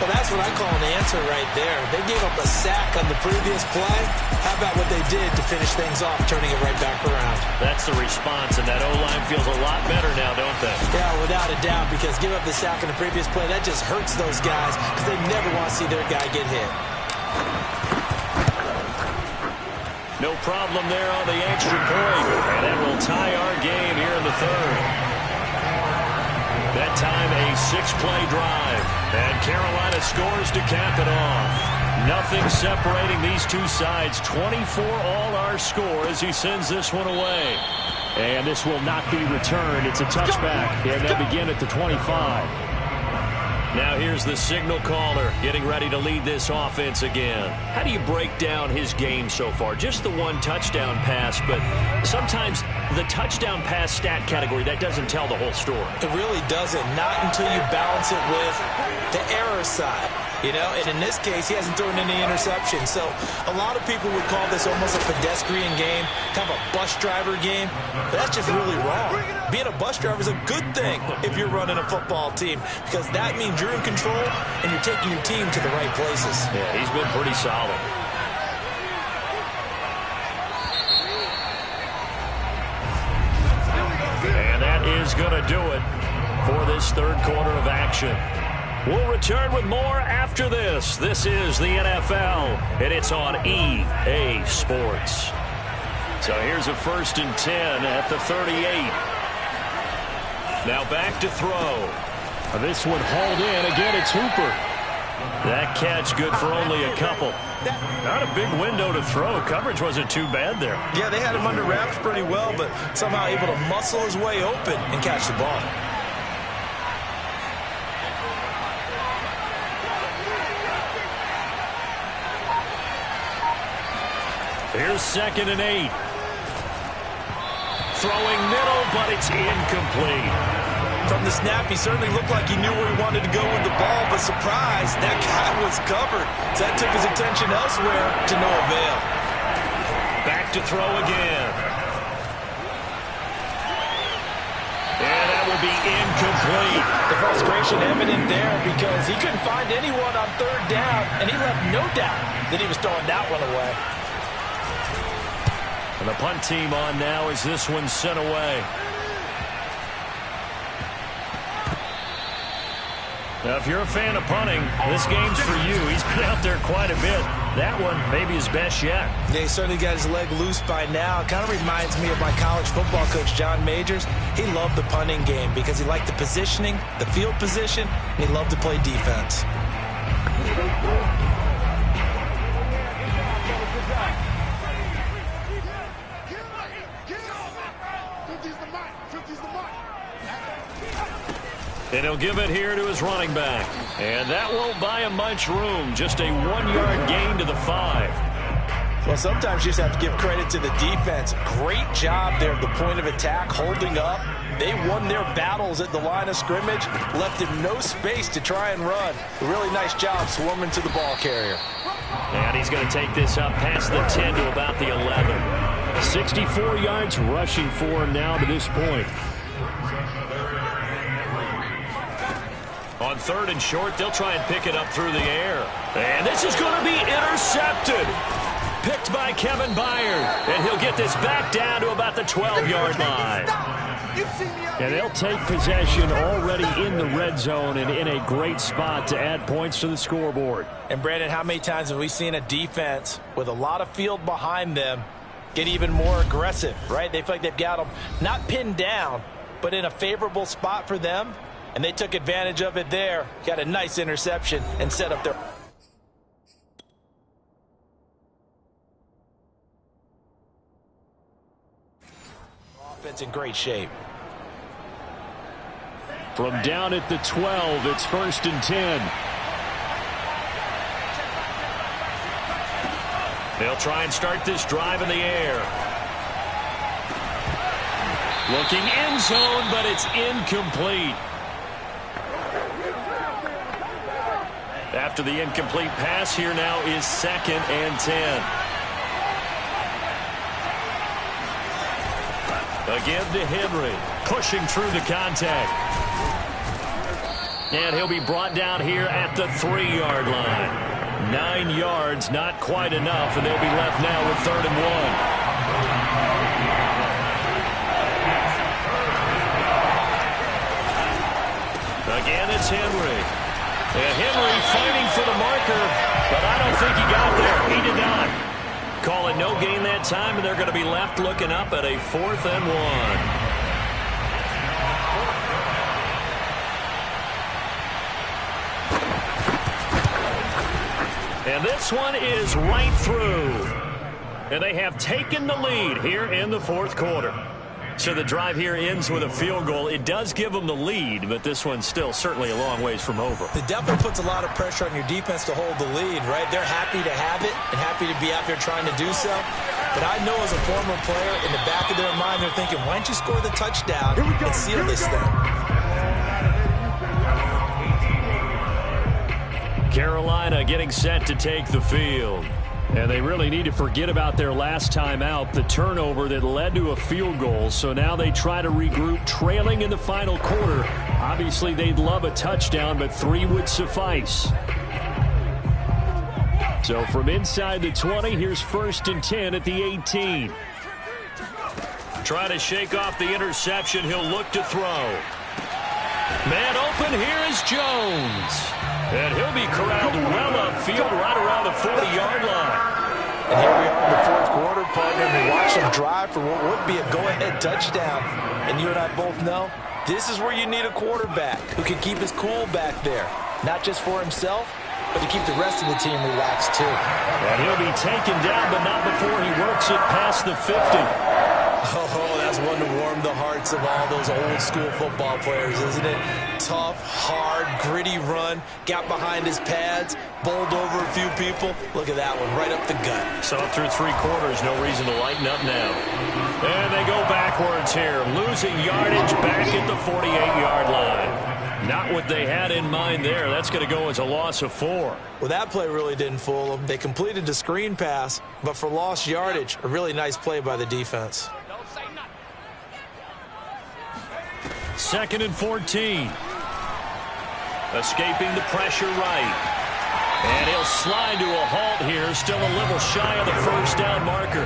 Well, that's what I call an answer right there. They gave up a sack on the previous play. How about what they did to finish things off, turning it right back around? That's the response, and that O-line feels a lot better now, don't they? Yeah, without a doubt, because give up the sack on the previous play, that just hurts those guys because they never want to see their guy get hit. No problem there on the extra point, and that will tie our game here in the 3rd. That time a 6-play drive, and Carolina scores to cap it off. Nothing separating these two sides. 24 all our score as he sends this one away. And this will not be returned. It's a touchback, and they'll begin at the 25. Now here's the signal caller getting ready to lead this offense again. How do you break down his game so far? Just the one touchdown pass, but sometimes the touchdown pass stat category, that doesn't tell the whole story. It really doesn't, not until you balance it with the error side. You know, and in this case, he hasn't thrown any interceptions. So a lot of people would call this almost a pedestrian game, kind of a bus driver game. But that's just really wrong. Being a bus driver is a good thing if you're running a football team, because that means you're in control and you're taking your team to the right places. Yeah, he's been pretty solid. And that is going to do it for this 3rd quarter of action. We'll return with more after this. This is the NFL, and it's on EA Sports. So here's a 1st and 10 at the 38. Now back to throw. This one hauled in. Again, it's Hooper. That catch good for only a couple. Not a big window to throw. Coverage wasn't too bad there. Yeah, they had him under wraps pretty well, but somehow able to muscle his way open and catch the ball. Here's 2nd and 8. Throwing middle, but it's incomplete. From the snap, he certainly looked like he knew where he wanted to go with the ball, but surprise, that guy was covered. So that took his attention elsewhere to no avail. Back to throw again. And that will be incomplete. The frustration evident there because he couldn't find anyone on 3rd down, and he left no doubt that he was throwing that one away. And the punt team on now as this one's sent away. Now, if you're a fan of punting, this game's for you. He's been out there quite a bit. That one, maybe his best yet. Yeah, he certainly got his leg loose by now. It kind of reminds me of my college football coach, John Majors. He loved the punting game because he liked the positioning, the field position, and he loved to play defense. And he'll give it here to his running back. And that won't buy him much room. Just a 1-yard gain to the 5. Well, sometimes you just have to give credit to the defense. Great job there at the point of attack, holding up. They won their battles at the line of scrimmage, left him no space to try and run. A really nice job swarming to the ball carrier. And he's going to take this up past the 10 to about the 11. 64 yards rushing for him now to this point. On 3rd and short, they'll try and pick it up through the air. And this is going to be intercepted. Picked by Kevin Byard. And he'll get this back down to about the 12-yard line. And they'll take possession already in the red zone and in a great spot to add points to the scoreboard. And, Brandon, how many times have we seen a defense with a lot of field behind them get even more aggressive, right? They feel like they've got them not pinned down, but in a favorable spot for them. And they took advantage of it there. Got a nice interception and set up their offense in great shape. From down at the 12, it's 1st and 10. They'll try and start this drive in the air. Looking end zone, but it's incomplete. After the incomplete pass, here now is 2nd and 10. Again to Henry, pushing through the contact. And he'll be brought down here at the 3-yard line. 9 yards, not quite enough, and they'll be left now with 3rd and 1. Again, it's Henry. And Henry fighting for the marker, but I don't think he got there. He did not. Call it no gain that time, and they're going to be left looking up at a 4th and 1. And this one is right through. And they have taken the lead here in the 4th quarter. So the drive here ends with a field goal. It does give them the lead, but this one's still certainly a long ways from over. It definitely puts a lot of pressure on your defense to hold the lead, right? They're happy to have it and happy to be out there trying to do so. But I know as a former player, in the back of their mind, they're thinking, why don't you score the touchdown and seal this thing? Carolina getting set to take the field. And they really need to forget about their last time out, the turnover that led to a field goal. So now they try to regroup, trailing in the final quarter. Obviously, they'd love a touchdown, but 3 would suffice. So from inside the 20, here's 1st and 10 at the 18. Trying to shake off the interception. He'll look to throw. Man open, here is Jones. And he'll be corralled well upfield right around the 40-yard line. And here we are in the 4th quarter, partner, and we watch them drive for what would be a go-ahead touchdown. And you and I both know this is where you need a quarterback who can keep his cool back there. Not just for himself, but to keep the rest of the team relaxed too. And he'll be taken down, but not before he works it past the 50. Oh, that's one to warm the hearts of all those old-school football players, isn't it? Tough, hard, gritty run, got behind his pads, bowled over a few people. Look at that one, right up the gut. So through 3 quarters, no reason to lighten up now. And they go backwards here, losing yardage back at the 48-yard line. Not what they had in mind there. That's going to go as a loss of 4. Well, that play really didn't fool them. They completed the screen pass, but for lost yardage, a really nice play by the defense. 2nd and 14. Escaping the pressure right. And he'll slide to a halt here, still a little shy of the 1st down marker.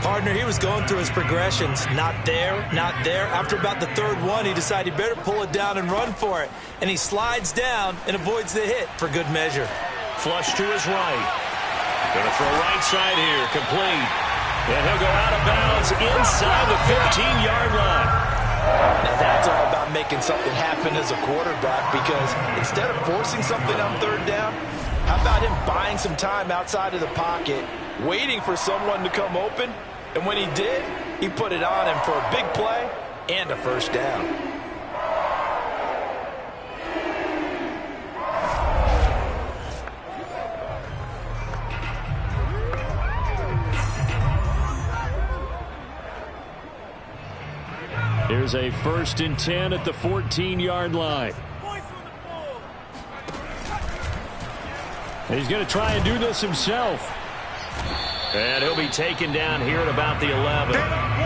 Partner, he was going through his progressions. Not there, not there. After about the third one, he decided he better pull it down and run for it. And he slides down and avoids the hit for good measure. Flush to his right. Going to throw right side here, complete. And he'll go out of bounds inside the 15-yard line. Now that's all about making something happen as a quarterback, because instead of forcing something on third down, how about him buying some time outside of the pocket, waiting for someone to come open, and when he did, he put it on him for a big play and a first down. Here's a 1st and 10 at the 14-yard line. He's going to try and do this himself. And he'll be taken down here at about the 11.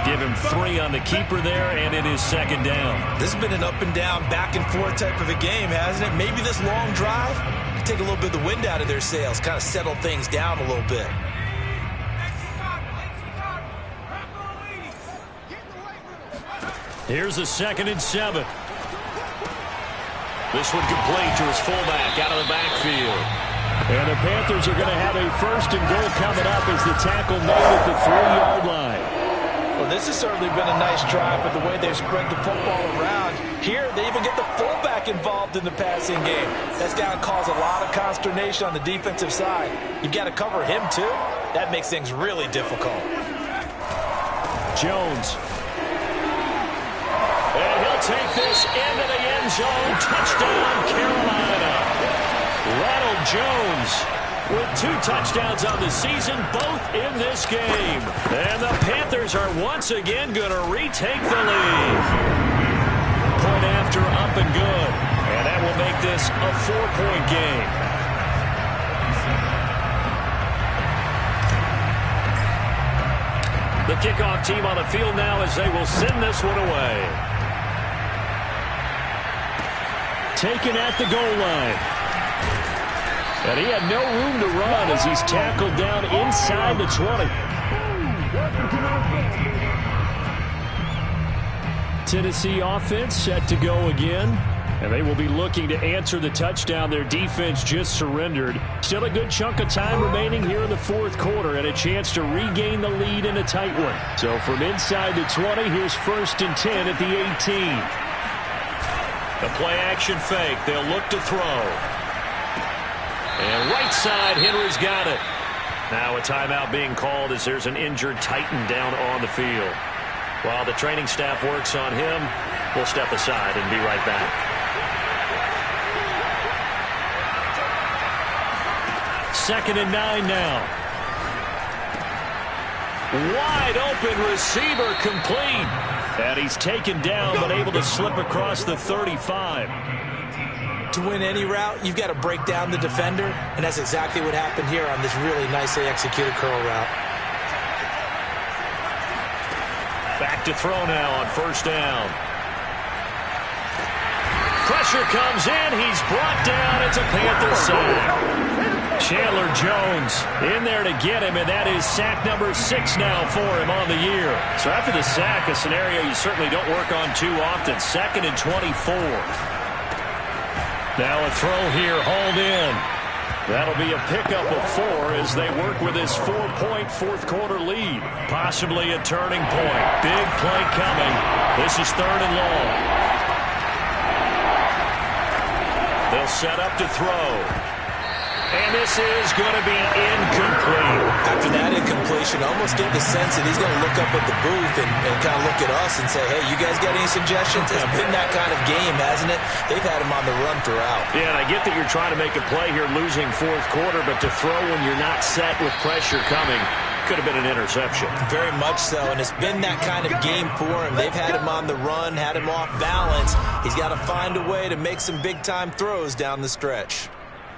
Give him 3 on the keeper there, and it is 2nd down. This has been an up and down, back and forth type of a game, hasn't it? Maybe this long drive can take a little bit of the wind out of their sails, kind of settle things down a little bit. Here's a 2nd and 7. This one complete to his fullback out of the backfield. And the Panthers are going to have a 1st and goal coming up as the tackle made at the 3-yard line. Well, this has certainly been a nice drive, but the way they've spread the football around. Here, they even get the fullback involved in the passing game. That's got to cause a lot of consternation on the defensive side. You've got to cover him, too. That makes things really difficult. Jones. And he'll take this into the end zone. Touchdown, Carolina. Ronald Jones with 2 touchdowns on the season, both in this game. And the Panthers are once again going to retake the lead. Point after up and good. And that will make this a 4-point game. The kickoff team on the field now as they will send this one away. Taken at the goal line. And he had no room to run as he's tackled down inside the 20. Tennessee offense set to go again. And they will be looking to answer the touchdown their defense just surrendered. Still a good chunk of time remaining here in the 4th quarter and a chance to regain the lead in a tight one. So from inside the 20, here's 1st and 10 at the 18. The play-action fake. They'll look to throw. And right side, Henry's got it. Now a timeout being called as there's an injured Titan down on the field. While the training staff works on him, we'll step aside and be right back. 2nd and 9 now. Wide open receiver complete. And he's taken down but able to slip across the 35. To win any route, you've got to break down the defender, and that's exactly what happened here on this really nicely executed curl route. Back to throw now on 1st down. Pressure comes in. He's brought down. It's a Panther sack. Chandler Jones in there to get him, and that is sack number 6 now for him on the year. So after the sack, a scenario you certainly don't work on too often. 2nd and 24. Now a throw here, hauled in. That'll be a pickup of 4 as they work with this 4-point 4th quarter lead. Possibly a turning point. Big play coming. This is 3rd and long. They'll set up to throw. And this is going to be incomplete. After that incompletion, I almost get the sense that he's going to look up at the booth and kind of look at us and say, hey, you guys got any suggestions? It's been that kind of game, hasn't it? They've had him on the run throughout. Yeah, and I get that you're trying to make a play here losing 4th quarter, but to throw when you're not set with pressure coming could have been an interception. Very much so, and it's been that kind of game for him. They've had him on the run, had him off balance. He's got to find a way to make some big-time throws down the stretch.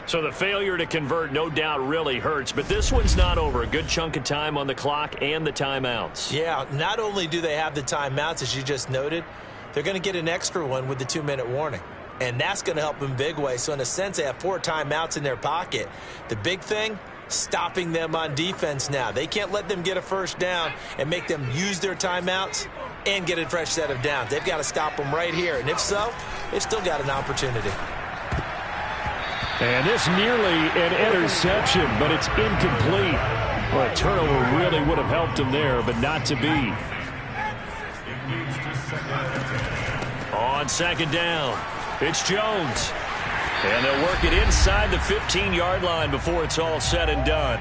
So the failure to convert no doubt really hurts, but this one's not over. A good chunk of time on the clock and the timeouts. Yeah, not only do they have the timeouts, as you just noted, they're going to get an extra one with the 2-minute warning. And that's going to help them big way. So in a sense, they have 4 timeouts in their pocket. The big thing, stopping them on defense now. They can't let them get a first down and make them use their timeouts and get a fresh set of downs. They've got to stop them right here. And if so, they've still got an opportunity. And this nearly an interception, but it's incomplete. Well, a turnover really would have helped him there, but not to be. On second down, it's Jones. And they'll work it inside the 15-yard line before it's all said and done.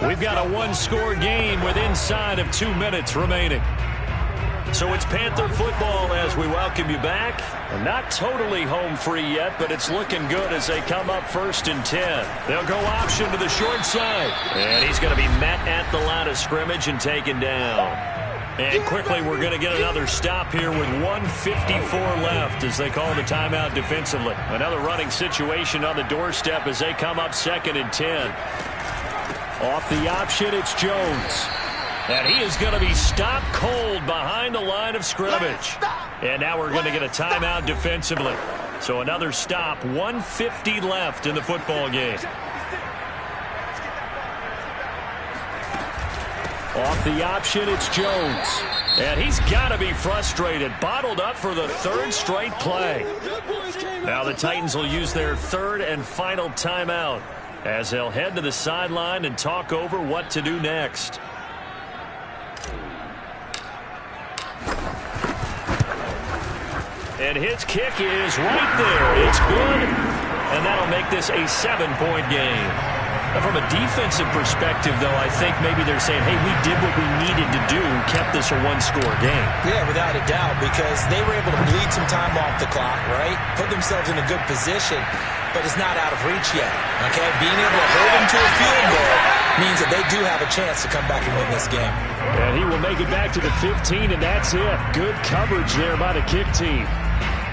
We've got a one-score game with inside of 2 minutes remaining. So it's Panther football as we welcome you back. And not totally home free yet, but it's looking good as they come up 1st and 10. They'll go option to the short side. And he's going to be met at the line of scrimmage and taken down. And quickly, we're going to get another stop here with 1:54 left as they call the timeout defensively. Another running situation on the doorstep as they come up 2nd and 10. Off the option, it's Jones. And he is going to be stopped cold behind the line of scrimmage. And now we're going to get a timeout defensively. So another stop, 1:50 left in the football game. Off the option, it's Jones. And he's got to be frustrated. Bottled up for the 3rd straight play. Now the Titans will use their 3rd and final timeout as they'll head to the sideline and talk over what to do next. And his kick is right there. It's good. And that'll make this a 7-point game. Now, from a defensive perspective, though, I think maybe they're saying, hey, we did what we needed to do and kept this a one-score game. Yeah, without a doubt, because they were able to bleed some time off the clock, right? Put themselves in a good position, but it's not out of reach yet, okay? Being able to hold them to a field goal means that they do have a chance to come back and win this game. And he will make it back to the 15, and that's it. Good coverage there by the kick team.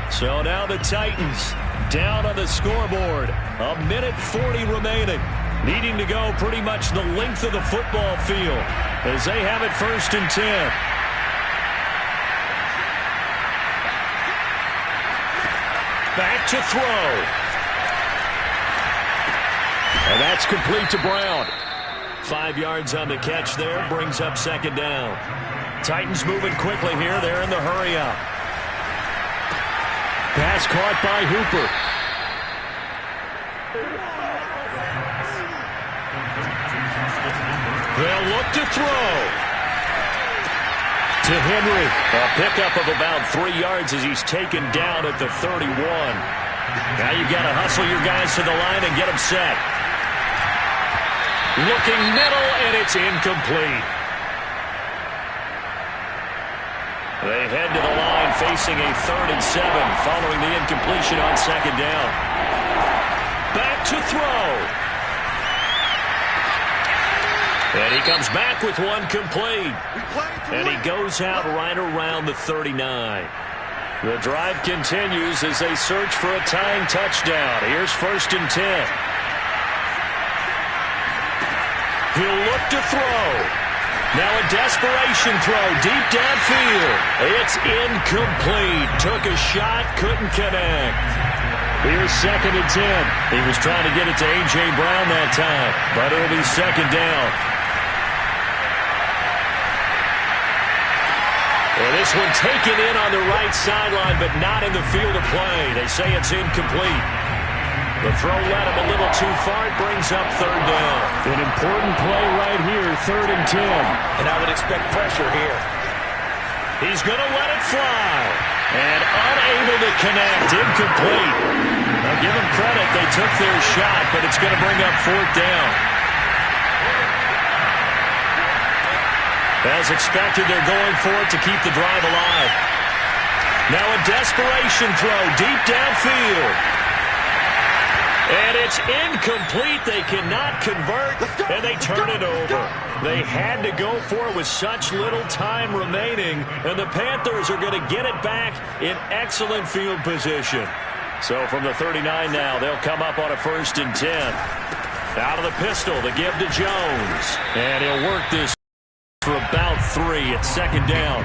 So now the Titans down on the scoreboard. 1:40 remaining. Needing to go pretty much the length of the football field as they have it 1st and 10. Back to throw. And that's complete to Brown. 5 yards on the catch there, brings up 2nd down. Titans moving quickly here. They're in the hurry up. Pass caught by Hooper. They'll look to throw. To Henry. A pickup of about 3 yards as he's taken down at the 31. Now you've got to hustle your guys to the line and get them set. Looking middle, and it's incomplete. They head to the line facing a 3rd and 7 following the incompletion on 2nd down. Back to throw. And he comes back with one complete. And he goes out right around the 39. The drive continues as they search for a tying touchdown. Here's 1st and 10. He'll look to throw. Now a desperation throw deep downfield. It's incomplete. Took a shot, couldn't connect. Here's 2nd and 10. He was trying to get it to A.J. Brown that time, but it'll be 2nd down. Well, this one taken in on the right sideline, but not in the field of play. They say it's incomplete. The throw led him a little too far. It brings up 3rd down. An important play right here, 3rd and 10. And I would expect pressure here. He's going to let it fly. And unable to connect. Incomplete. Now give them credit. They took their shot, but it's going to bring up 4th down. As expected, they're going for it to keep the drive alive. Now a desperation throw deep downfield. And it's incomplete. They cannot convert, and they turn it over. They had to go for it with such little time remaining, and the Panthers are going to get it back in excellent field position. So from the 39 now, they'll come up on a 1st and 10. Out of the pistol, the give to Jones. And he'll work this for about 3 at 2nd down.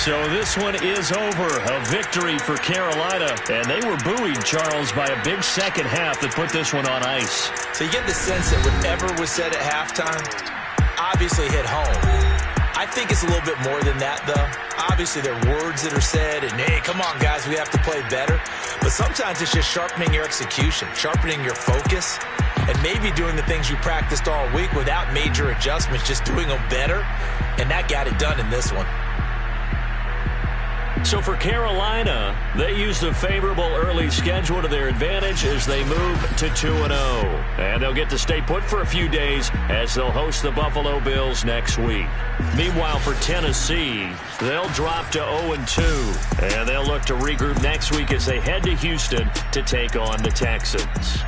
So this one is over. A victory for Carolina. And they were buoyed, Charles, by a big second half that put this one on ice. So you get the sense that whatever was said at halftime obviously hit home. I think it's a little bit more than that, though. Obviously, there are words that are said, and, hey, come on, guys, we have to play better. But sometimes it's just sharpening your execution, sharpening your focus, and maybe doing the things you practiced all week without major adjustments, just doing them better, and that got it done in this one. So for Carolina, they used a favorable early schedule to their advantage as they move to 2-0. And they'll get to stay put for a few days as they'll host the Buffalo Bills next week. Meanwhile, for Tennessee, they'll drop to 0-2. And they'll look to regroup next week as they head to Houston to take on the Texans.